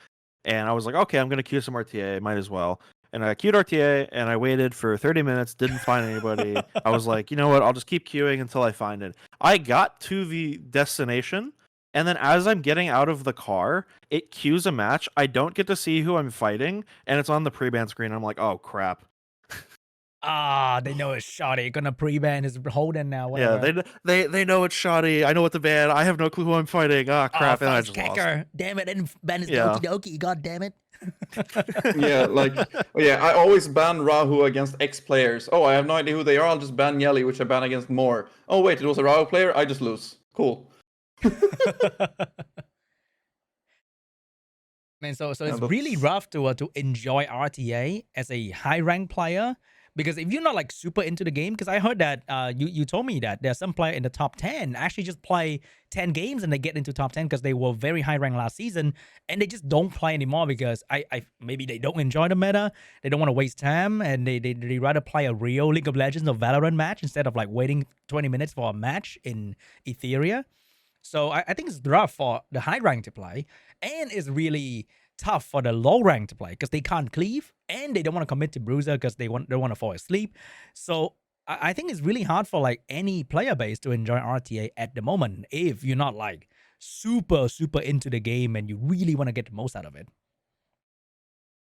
S3: and I was like, okay, I'm gonna queue some RTA. Might as well. And I queued RTA, and I waited for 30 minutes. Didn't find anybody. I was like, you know what? I'll just keep queuing until I find it. I got to the destination, and then as I'm getting out of the car, it queues a match. I don't get to see who I'm fighting, and it's on the pre-ban screen. I'm like, oh crap.
S1: They know it's shoddy. Gonna pre-ban his Holden now,
S3: Yeah,
S1: whatever.
S3: they know it's shoddy. I know what to ban. I have no clue who I'm fighting. Ah, crap, and I
S1: Face
S3: just lost.
S1: kicker. Damn it, and ban his
S3: Yeah.
S1: Doki Doki. God damn it.
S2: Yeah, like I always ban Rahu against X players. Oh, I have no idea who they are. I'll just ban Yelly, which I ban against more. Oh wait, it was a Rahu player. I just lose. Cool.
S1: Man, so
S2: Yeah,
S1: it's really rough to enjoy RTA as a high rank player, because if you're not like super into the game, because I heard that you told me that there's some player in the top 10 actually just play 10 games and they get into top 10 because they were very high rank last season, and they just don't play anymore because I maybe they don't enjoy the meta, they don't want to waste time, and they rather play a real League of Legends or Valorant match instead of like waiting 20 minutes for a match in Etheria. So I think it's rough for the high rank to play, and it's really tough for the low rank to play because they can't cleave and they don't want to commit to bruiser because they don't want to fall asleep. So I think it's really hard for like any player base to enjoy RTA at the moment if you're not like super into the game and you really want to get the most out of it.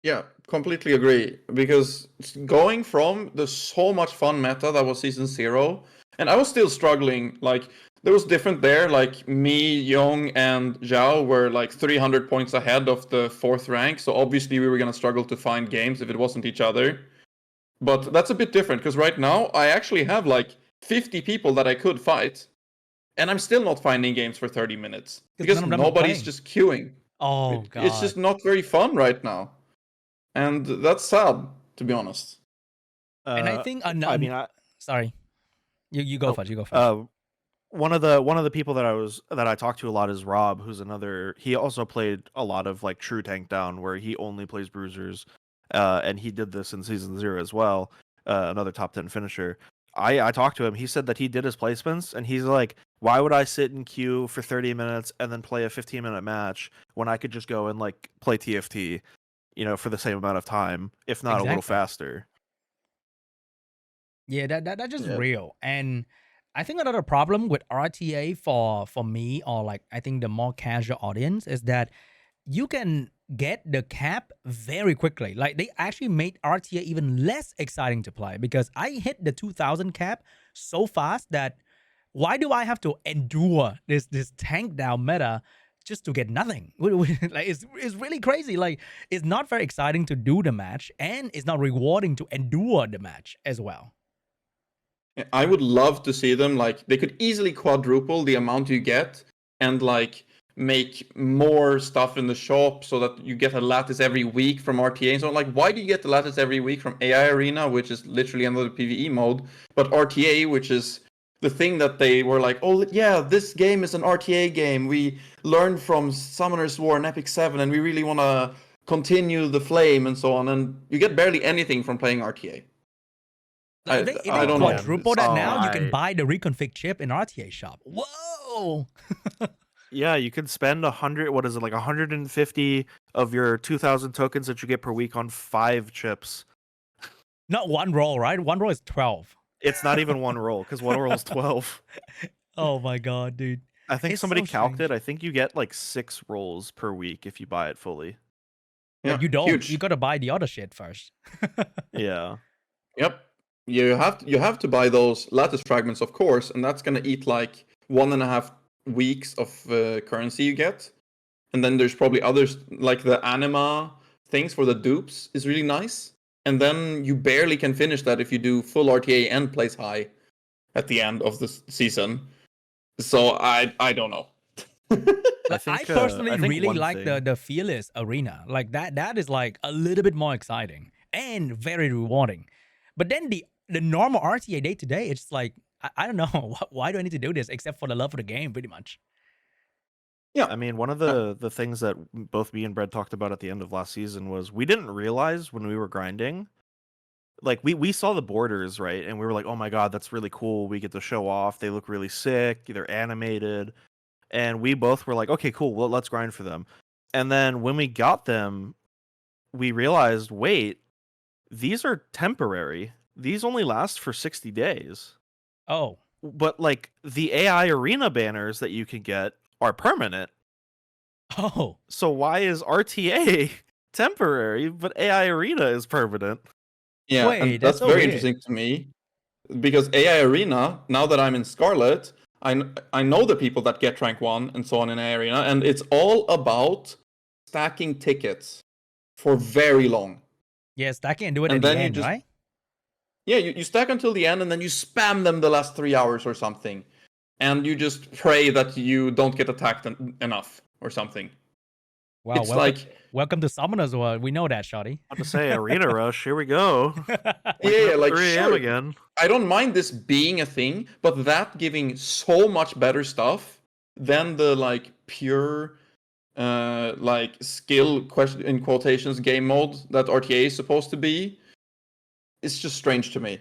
S2: Yeah, completely agree. Because going from the so much fun meta that was season 0, and I was still struggling. Like there was different there. Like me, Young, and Zhao were like 300 points ahead of the 4th rank. So obviously we were gonna struggle to find games if it wasn't each other. But that's a bit different because right now I actually have like 50 people that I could fight, and I'm still not finding games for 30 minutes because
S1: none of them are
S2: nobody's
S1: playing.
S2: just queuing.
S1: Oh god,
S2: It's just not very fun right now. And that's sad, to be honest.
S1: And I think
S3: I mean,
S1: sorry, you go first. You go first.
S3: one of the people that I talked to a lot is Rob, who's another. He also played a lot of like True Tank Down, where he only plays bruisers, and he did this in season 0 as well. Another top 10 finisher. I talked to him. He said that he did his placements, and he's like, "Why would I sit in queue for 30 minutes and then play a 15-minute match when I could just go and like play TFT, for the same amount of time, if not a little
S1: Exactly.
S3: faster?"
S1: Yeah, that's just
S2: Yeah.
S1: real. And I think another problem with RTA for me, or like I think the more casual audience, is that you can get the cap very quickly. Like they actually made RTA even less exciting to play because I hit the 2000 cap so fast that why do I have to endure this tank down meta just to get nothing? Like it's really crazy. Like it's not very exciting to do the match, and it's not rewarding to endure the match as well.
S2: I would love to see them, like, they could easily quadruple the amount you get and, like, make more stuff in the shop so that you get a lattice every week from RTA. So, like, why do you get the lattice every week from AI Arena, which is literally another PvE mode, but RTA, which is the thing that they were like, oh, yeah, this game is an RTA game. We learned from Summoner's War and Epic 7, and we really want to continue the flame and so on. And you get barely anything from playing RTA.
S1: Like if
S2: I
S1: they
S2: don't know.
S1: quadruple that now, you can
S3: I-
S1: buy the reconfig chip in RTA shop. Whoa!
S3: Yeah, you can spend 100. What is it, like 150 of your 2,000 tokens that you get per week on 5 chips?
S1: Not one roll, right? One roll is 12.
S3: It's not even one roll because one roll is 12.
S1: Oh my god, dude!
S3: I think
S1: It's
S3: somebody
S1: so
S3: calced
S1: strange.
S3: it. I think you get like 6 rolls per week if you buy it fully.
S2: Yeah,
S1: You don't.
S2: huge.
S1: You gotta buy the other shit first.
S3: Yeah.
S2: Yep. you have to buy those lattice fragments, of course, and that's gonna eat like 1.5 weeks of currency you get. And then there's probably others like the anima things for the dupes is really nice. And then you barely can finish that if you do full RTA and place high at the end of the season. So I don't know.
S1: I personally
S3: think
S1: really
S3: one
S1: like
S3: thing-
S1: the Fearless arena. Like that is like a little bit more exciting and very rewarding. But then the normal RTA day to day, it's like I don't know why do I need to do this except for the love of the game, pretty much.
S2: Yeah,
S3: I mean, one of the things that both me and Brett talked about at the end of last season was we didn't realize when we were grinding, like we saw the borders, right? And we were like, oh my god, that's really cool. We get to show off. They look really sick. They're animated. And we both were like, okay, cool. Well, let's grind for them. And then when we got them, we realized, wait, these are temporary. These only last for 60 days.
S1: Oh,
S3: But like the AI arena banners that you can get are permanent.
S1: oh,
S3: So why is RTA temporary, but AI arena is permanent?
S2: yeah,
S1: Wait,
S2: and
S1: that's
S2: that's
S1: so
S2: very
S1: weird.
S2: interesting to me because AI Arena. Now that I'm in Scarlet, I know the people that get rank 1 and so on in AI Arena, and it's all about stacking tickets for very long.
S1: yes, that can do it
S2: And
S1: at the
S2: then you
S1: end,
S2: just-
S1: right?
S2: Yeah, you stack until the end, and then you spam them the last 3 hours or something, and you just pray that you don't get attacked enough or something.
S1: Wow,
S2: It's
S1: welcome to Summoners World. We know that, Shotty.
S3: About to say arena rush. Here we go.
S2: yeah, like
S3: 3 a.m.
S2: sure,
S3: again.
S2: I don't mind this being a thing, but that giving so much better stuff than the like pure like skill question in quotations game mode that RTA is supposed to be, it's just strange to me.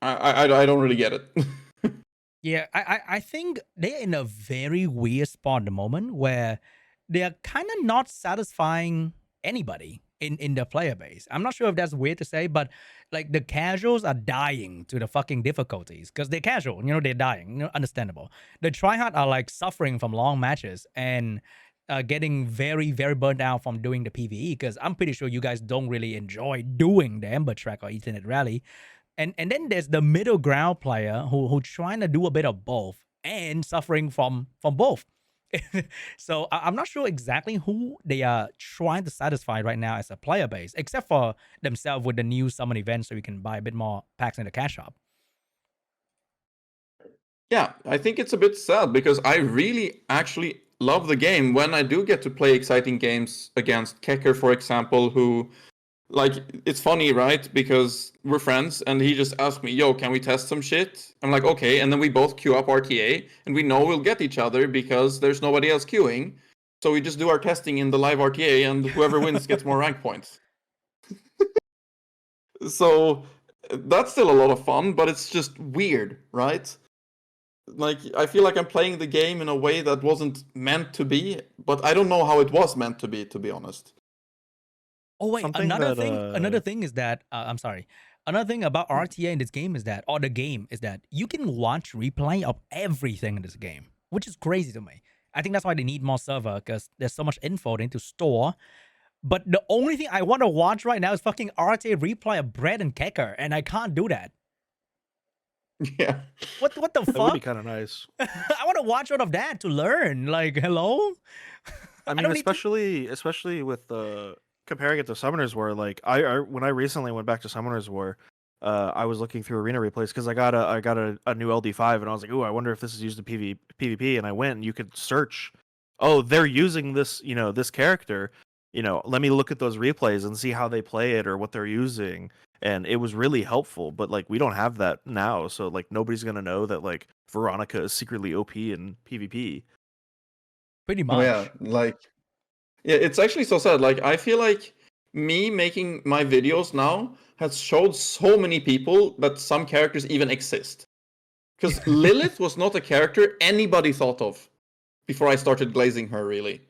S2: I don't really get it.
S1: Yeah, I think they're in a very weird spot at the moment where they're kind of not satisfying anybody in the player base. I'm not sure if that's weird to say, but like the casuals are dying to the fucking difficulties because they're casual, they're dying, understandable. The tryhard are like suffering from long matches and getting very, very burnt out from doing the PvE because I'm pretty sure you guys don't really enjoy doing the Ember Track or Ethernet Rally. And then there's the middle ground player who trying to do a bit of both and suffering from both. So I'm not sure exactly who they are trying to satisfy right now as a player base, except for themselves with the new summon event, so you can buy a bit more packs in the cash shop.
S2: Yeah, I think it's a bit sad because I really actually love the game when I do get to play exciting games against Kecker, for example, who like it's funny, right? Because we're friends and he just asked me, yo, can we test some shit? I'm like, okay, and then we both queue up RTA and we know we'll get each other because there's nobody else queuing. So we just do our testing in the live RTA and whoever wins gets more rank points. So that's still a lot of fun, but it's just weird, right? Like I feel like I'm playing the game in a way that wasn't meant to be, but I don't know how it was meant to be honest.
S1: Oh wait,
S3: Something
S1: another
S3: that,
S1: thing. Another thing is that I'm sorry. Another thing about RTA in this game is that, or the game is that, you can watch replay of everything in this game, which is crazy to me. I think that's why they need more server because there's so much info they need to store. But the only thing I want to watch right now is fucking RTA replay of Bread and Kecker, and I can't do that.
S2: Yeah.
S1: What the
S3: That would
S1: fuck?
S3: be kind of nice.
S1: I want to watch all of that to learn. Like, hello.
S3: I mean,
S1: don't need to-
S3: especially with comparing it to Summoners War. Like I when I recently went back to Summoners War, I was looking through arena replays because I got a new LD5 and I was like, ooh, I wonder if this is used in PvP. And I went and you could search. Oh, they're using this, this character. Let me look at those replays and see how they play it or what they're using. And it was really helpful. But like we don't have that now, so like nobody's gonna know that like Veronica is secretly OP in PvP.
S1: Pretty much.
S2: Oh yeah, like yeah, it's actually so sad. Like I feel like me making my videos now has showed so many people that some characters even exist. Because Lilith was not a character anybody thought of before I started glazing her, really.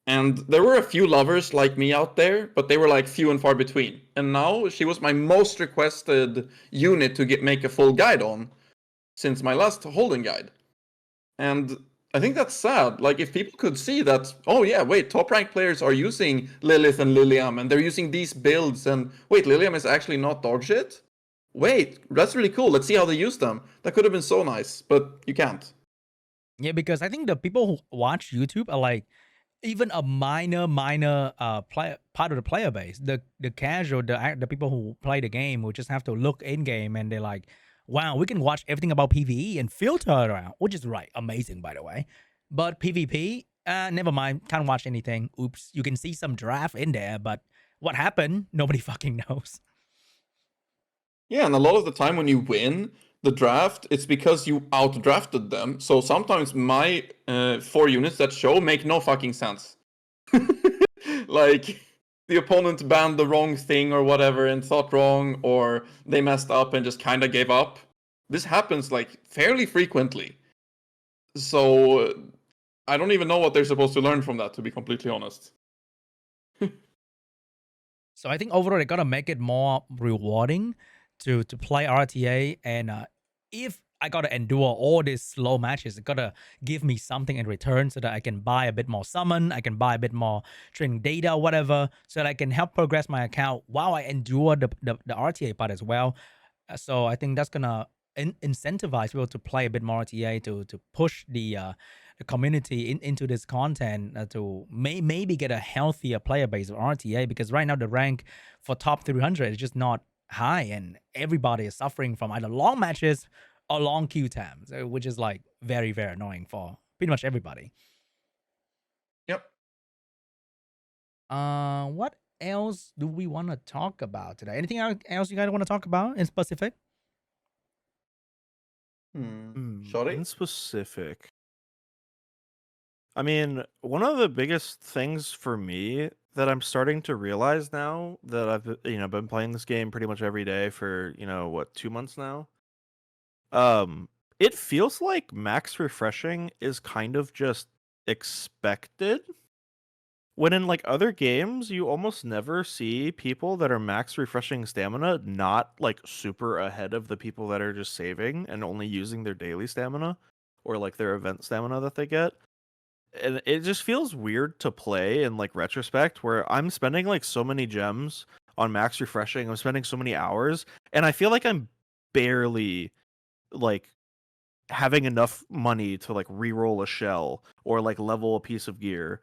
S2: And there were a few lovers like me out there, but they were like few and far between. And now she was my most requested unit to make a full guide on since my last Holden guide. And I think that's sad. Like, if people could see that, oh yeah, wait, top ranked players are using Lilith and Lilium, and they're using these builds, and wait, Lilium is actually not dog shit? wait, that's really cool. Let's see how they use them. That could have been so nice, but you can't.
S1: Yeah, because I think the people who watch YouTube are like even a minor player part of the player base. The casual, the people who play the game will just have to look in game and they're like, wow, we can watch everything about PvE and filter it around, which is right, amazing by the way. But PvP, never mind, can't watch anything. Oops, you can see some draft in there, but what happened, nobody fucking knows.
S2: Yeah, and a lot of the time when you win the draft, it's because you outdrafted them. So sometimes my 4 units that show make no fucking sense. Like the opponent banned the wrong thing or whatever and thought wrong, or they messed up and just kind of gave up. This happens like fairly frequently. So I don't even know what they're supposed to learn from that, to be completely honest.
S1: So I think overall they gotta make it more rewarding to play RTA, and if I gotta endure all these slow matches, it gotta give me something in return so that I can buy a bit more summon, I can buy a bit more training data, or whatever, so that I can help progress my account while I endure the RTA part as well. So I think that's gonna incentivize people to play a bit more RTA to push the community into this content to maybe get a healthier player base of RTA, because right now the rank for top 300 is just not high and everybody is suffering from either long matches or long queue times, which is like very, very annoying for pretty much everybody.
S2: Yep.
S1: What else do we want to talk about today? Anything else you guys want to talk about in specific?
S2: Sorry?
S3: In specific, I mean, one of the biggest things for me that I'm starting to realize now that I've been playing this game pretty much every day for what 2 months now. It feels like max refreshing is kind of just expected. When in like other games, you almost never see people that are max refreshing stamina not like super ahead of the people that are just saving and only using their daily stamina or like their event stamina that they get. And it just feels weird to play in like retrospect where I'm spending like so many gems on max refreshing, I'm spending so many hours, and I feel like I'm barely like having enough money to like re-roll a shell or like level a piece of gear.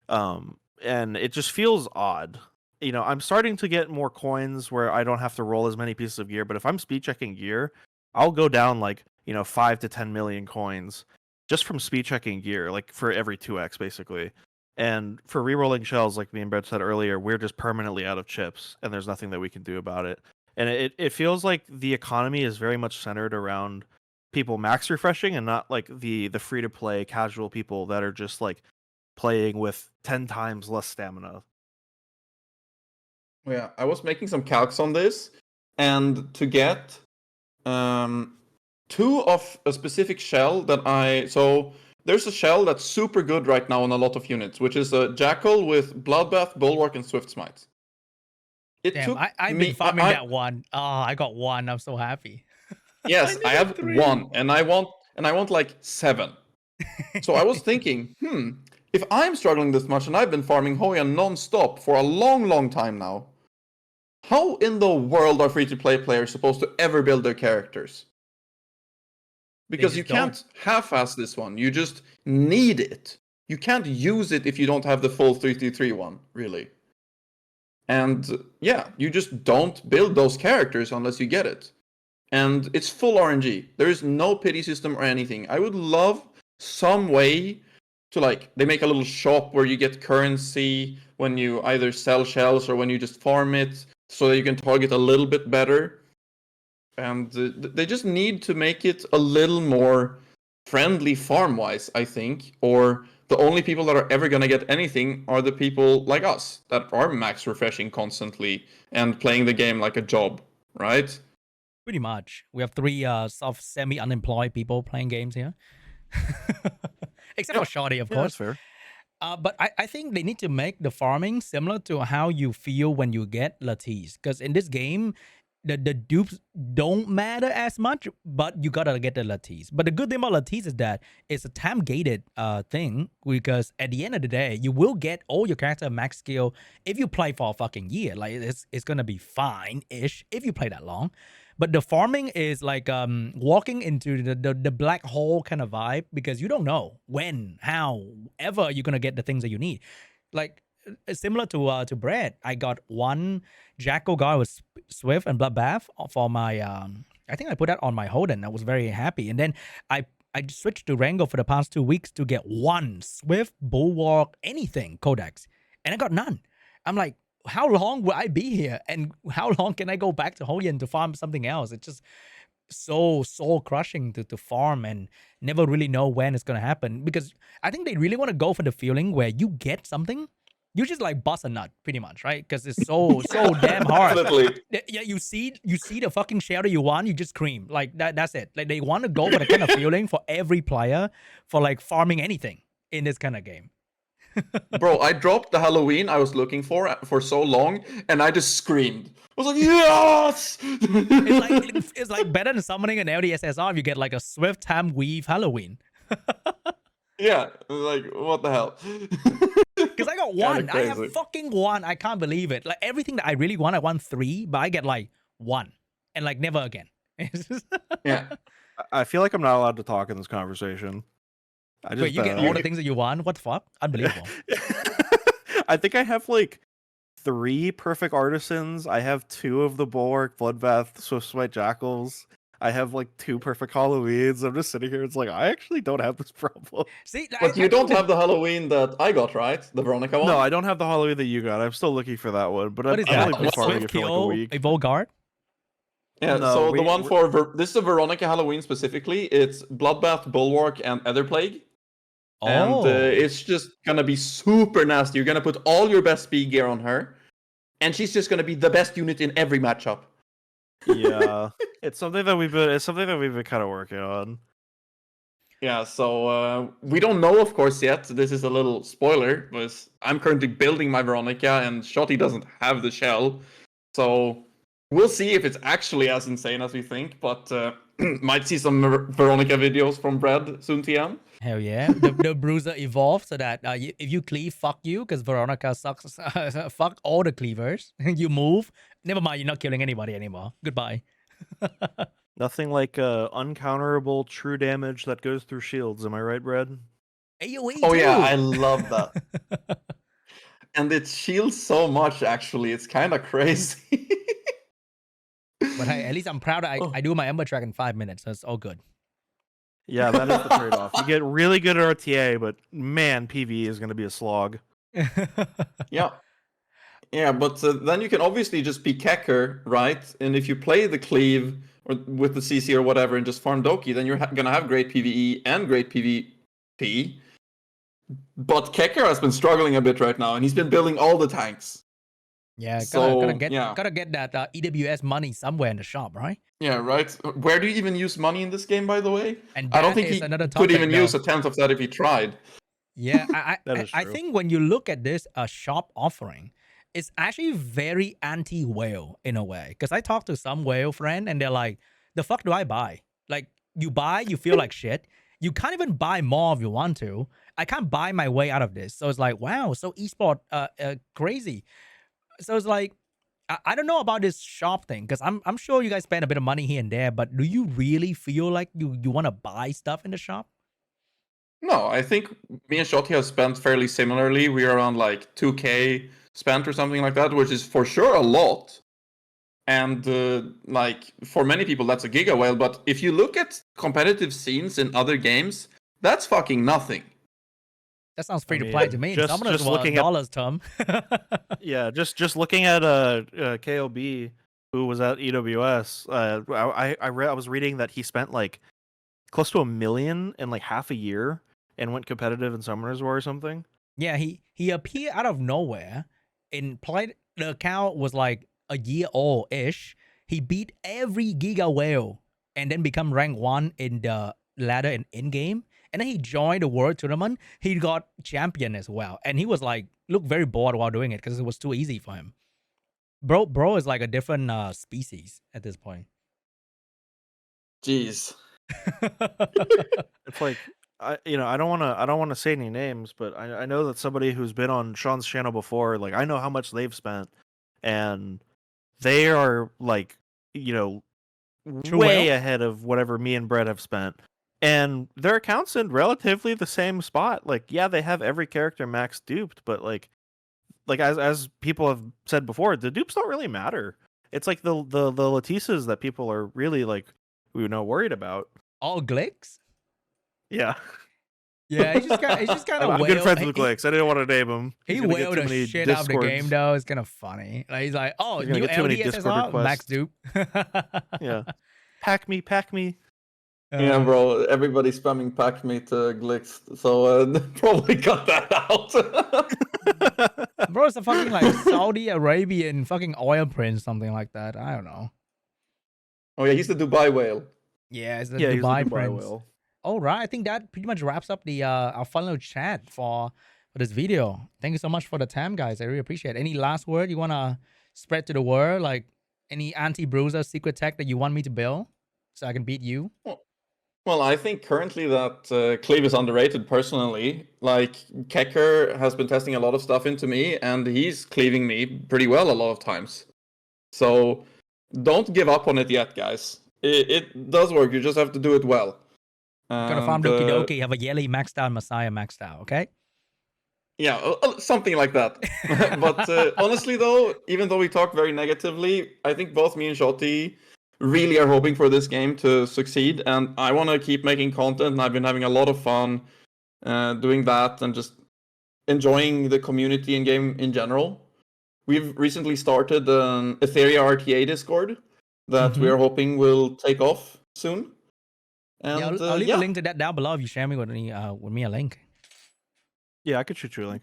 S3: And it just feels odd. I'm starting to get more coins where I don't have to roll as many pieces of gear, but if I'm speed checking gear, I'll go down like 5 to 10 million coins just from speed checking gear, like for every 2x basically. And for re-rolling shells, like me and Brett said earlier, we're just permanently out of chips and there's nothing that we can do about it. And it feels like the economy is very much centered around people max refreshing and not like the free to play casual people that are just like playing with 10 times less stamina.
S2: Yeah, I was making some calcs on this, and to get 2 of a specific shell so there's a shell that's super good right now on a lot of units, which is a Jackal with Bloodbath, Bulwark, and Swift Smite.
S1: Damn, I've been farming that one. Oh, I got one. I'm so happy.
S2: Yes, I have
S1: 3.
S2: 1, and I want like 7. So I was thinking, if I'm struggling this much and I've been farming Hoya non-stop for a long, long time now, how in the world are free-to-play players supposed to ever build their characters? Because you can't half-ass this one. You just need it. You can't use it if you don't have the full 333 one, really. And yeah, you just don't build those characters unless you get it. And it's full RNG. There is no pity system or anything. I would love some way to like, they make a little shop where you get currency when you either sell shells or when you just farm it, so that you can target a little bit better. And they just need to make it a little more friendly farm-wise, I think. Or the only people that are ever going to get anything are the people like us that are max refreshing constantly and playing the game like a job, right?
S1: Pretty much. We have 3 soft semi-unemployed people playing games here. Except for Shorty, of course.
S3: That's fair.
S1: But I think they need to make the farming similar to how you feel when you get Latisse. Because in this game, the dupes don't matter as much, but you gotta get the Latisse. But the good thing about Latisse is that it's a time gated thing, because at the end of the day, you will get all your character max skill if you play for a fucking year. Like it's gonna be fine-ish if you play that long. But the farming is like walking into the black hole kind of vibe, because you don't know when, how, ever you're gonna get the things that you need. Like similar to Brad, I got one Jackal guy with Swift and Bloodbath for my I think I put that on my Holden. I was very happy. And then I switched to Rango for the past 2 weeks to get one Swift, Bulwark, anything Codex. And I got none. I'm like, how long will I be here? And how long can I go back to Hoyen to farm something else? It's just so soul crushing to farm and never really know when it's gonna happen. Because I think they really want to go for the feeling where you get something, you just like bust a nut pretty much, right? Because it's so damn hard.
S2: Definitely.
S1: Yeah, you see the fucking shelter you want, you just scream. Like that's it. Like they want to go for the kind of feeling for every player for like farming anything in this kind of game.
S2: Bro, I dropped the Halloween I was looking for so long, and I just screamed. I was like, yes!
S1: It's like better than summoning an LDSSR if you get like a Swift Time Weave Halloween.
S2: Yeah, like, what the hell?
S1: Because I got one. I have fucking one. I can't believe it. Like everything that I really want, I want 3, but I get like 1 and like never again.
S2: Yeah.
S3: I feel like I'm not allowed to talk in this conversation.
S1: Wait, you get all the things that you want? What the fuck? Unbelievable.
S3: I think I have like 3 perfect artisans. I have 2 of the Bulwark, Bloodbath, Swift Smite Jackals. I have like 2 perfect Halloweens. I'm just sitting here. It's like, I actually don't have this problem.
S1: See,
S2: but you don't have the Halloween that I got, right? The Veronica one?
S3: No, I don't have the Halloween that you got. I'm still looking for that one. But
S1: What
S3: I've
S1: is that?
S3: only been farming it for like a week.
S1: A Volguard?
S2: Yeah,
S3: No,
S2: so the one for this is a Veronica Halloween specifically. It's Bloodbath, Bulwark, and Etherplague.
S1: Oh.
S2: And it's just gonna be super nasty. You're gonna put all your best speed gear on her, and she's just gonna be the best unit in every matchup.
S3: Yeah, it's something that we've been kind of working on.
S2: Yeah, so we don't know, of course, yet. This is a little spoiler, because I'm currently building my Veronica, and Shotty doesn't have the shell. So we'll see if it's actually as insane as we think, but might see some Veronica videos from Brad soon, TM.
S1: Hell yeah. The Bruiser evolved so that if you cleave, fuck you, because Veronica sucks. Fuck all the cleavers. You move. Never mind, you're not killing anybody anymore. Goodbye.
S3: Nothing like uncounterable true damage that goes through shields. Am I right, Brad?
S1: AoE
S2: Oh
S1: too.
S2: yeah, I love that. And it shields so much, actually. It's kind of crazy.
S1: But hey, at least I'm proud I do my Ember track in 5 minutes, so it's all good.
S3: Yeah, that is the trade-off. You get really good at RTA, but man, PvE is going to be a slog.
S2: Yeah. Yeah, but then you can obviously just be Kecker, right? And if you play the cleave or with the CC or whatever and just farm Doki, then you're gonna have great PvE and great PvP. But Kecker has been struggling a bit right now, and he's been building all the tanks.
S1: Yeah,
S2: So,
S1: gotta get that EWS money somewhere in the shop, right?
S2: Yeah, right. Where do you even use money in this game, by the way?
S1: And
S2: I don't think he could even use a tenth of that if he tried.
S1: Yeah, I
S3: true.
S1: think when you look at this shop offering, it's actually very anti-whale in a way. Because I talked to some whale friend and they're like, the fuck do I buy? Like, you buy, you feel like shit. You can't even buy more if you want to. I can't buy my way out of this. So it's like, wow, so esport crazy. So it's like, I don't know about this shop thing, because I'm sure you guys spend a bit of money here and there, but do you really feel like you want to buy stuff in the shop?
S2: No, I think me and Shotty have spent fairly similarly. We're around like 2K spent or something like that, which is for sure a lot. And like for many people, that's a giga whale. But if you look at competitive scenes in other games, that's fucking nothing.
S1: That sounds free to play to me. Just looking dollars, Tom.
S3: Yeah, just looking at KOB, who was at EWS. I was reading that he spent like close to $1 million in like half a year and went competitive in Summoners War or something.
S1: Yeah, he appeared out of nowhere and played. The account was like a year old ish. He beat every Giga Whale and then become rank 1 in the ladder and in game. And then he joined the World Tournament. He got champion as well. And he was like, looked very bored while doing it because it was too easy for him. Bro is like a different species at this point.
S2: Jeez.
S3: It's like I don't want to say any names, but I know that somebody who's been on Sean's channel before, like I know how much they've spent, and they are like, you know,
S1: True
S3: way
S1: whale?
S3: ahead of whatever me and Brett have spent. And their accounts in relatively the same spot. Like, yeah, they have every character max duped, but like as people have said before, the dupes don't really matter. It's like the Letisas that people are really like, worried about.
S1: All Glicks?
S3: Yeah.
S1: Yeah, he's just kind of
S3: I'm good friends with Glicks. I didn't want to name him.
S1: He
S3: He's gonna get
S1: wailed
S3: too
S1: the
S3: many
S1: shit out of the game
S3: discords.
S1: though. It's kind of funny. Like he's like, oh,
S3: He's gonna
S1: new
S3: get too many Discord
S1: LDSSR, max
S3: requests.
S1: dupe.
S3: Yeah. Pack me.
S2: Yeah, bro. Everybody's spamming pack me to Glicks, so probably cut that out.
S1: Bro, it's a fucking like Saudi Arabian fucking oil prince, something like that. I don't know.
S2: Oh yeah, he's the Dubai whale.
S1: Yeah, it's the
S3: Yeah, he's the
S1: Dubai
S3: Dubai
S1: prince.
S3: whale.
S1: All right, I think that pretty much wraps up the our fun little chat for this video. Thank you so much for the time, guys. I really appreciate it. Any last word you wanna spread to the world? Like any anti-bruiser secret tech that you want me to build so I can beat you?
S2: Well, I think currently that Cleve is underrated personally. Like, Kecker has been testing a lot of stuff into me, and he's cleaving me pretty well a lot of times. So, don't give up on it yet, guys. It does work, you just have to do it well.
S1: Gotta farm Doki Doki, have a Yelly maxed out, Messiah maxed out, okay?
S2: Yeah, something like that. But honestly, though, even though we talk very negatively, I think both me and Shotty really are hoping for this game to succeed, and I want to keep making content, and I've been having a lot of fun doing that and just enjoying the community and game in general. We've recently started an Etheria RTA Discord that we are hoping will take off soon. And
S1: yeah, I'll leave a link to that down below if you share me with me a link.
S3: Yeah, I could shoot you a link.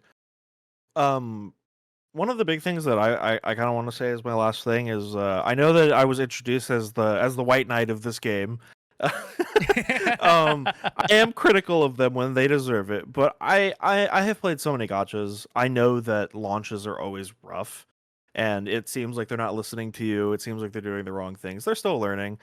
S3: One of the big things that I kind of want to say as my last thing is I know that I was introduced as the white knight of this game. I am critical of them when they deserve it, but I have played so many gachas. I know that launches are always rough, and it seems like they're not listening to you. It seems like they're doing the wrong things. They're still learning.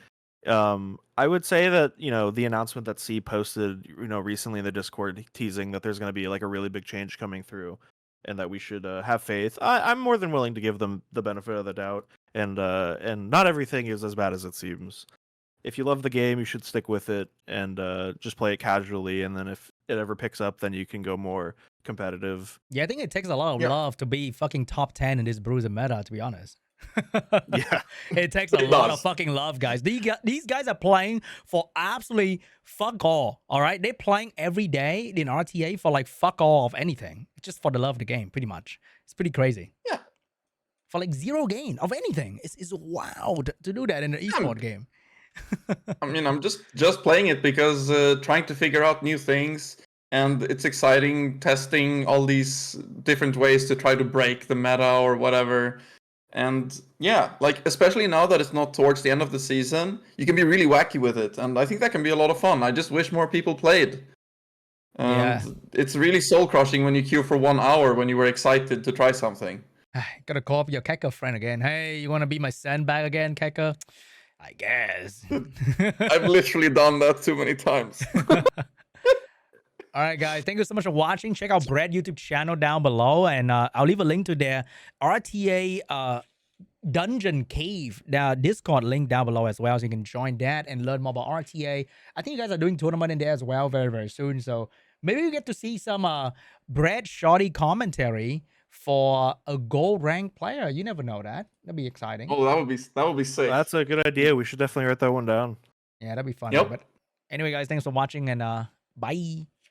S3: I would say that the announcement that C posted recently in the Discord teasing that there's going to be like a really big change coming through, and that we should have faith. I'm more than willing to give them the benefit of the doubt, and not everything is as bad as it seems. If you love the game, you should stick with it and just play it casually. And then if it ever picks up, then you can go more competitive.
S1: Yeah, I think it takes a lot of love to be fucking top 10 in this bruiser meta, to be honest.
S3: Yeah,
S1: it takes a lot of fucking love, guys. These guys are playing for absolutely fuck all right? They're playing every day in RTA for like fuck all of anything. It's just for the love of the game, pretty much. It's pretty crazy.
S2: Yeah.
S1: For like zero gain of anything. It's wild to do that in an esport game.
S2: I mean, I'm just playing it because trying to figure out new things, and it's exciting testing all these different ways to try to break the meta or whatever. And yeah, like especially now that it's not towards the end of the season, you can be really wacky with it, and I think that can be a lot of fun. I just wish more people played. And it's really soul crushing when you queue for 1 hour when you were excited to try something.
S1: Gotta call up your Keka friend again. Hey, you wanna be my sandbag again, Keka? I guess.
S2: I've literally done that too many times.
S1: All right, guys. Thank you so much for watching. Check out Brett YouTube channel down below, and I'll leave a link to their RTA Dungeon Cave Discord link down below as well, so you can join that and learn more about RTA. I think you guys are doing tournament in there as well very, very soon. So maybe you get to see some Brett Shoddy commentary for a gold rank player. You never know that. That'd be exciting.
S2: Oh, that would be sick.
S3: That's a good idea. We should definitely write that one down.
S1: Yeah, that'd be fun.
S2: Yep.
S1: But anyway, guys, thanks for watching, and bye.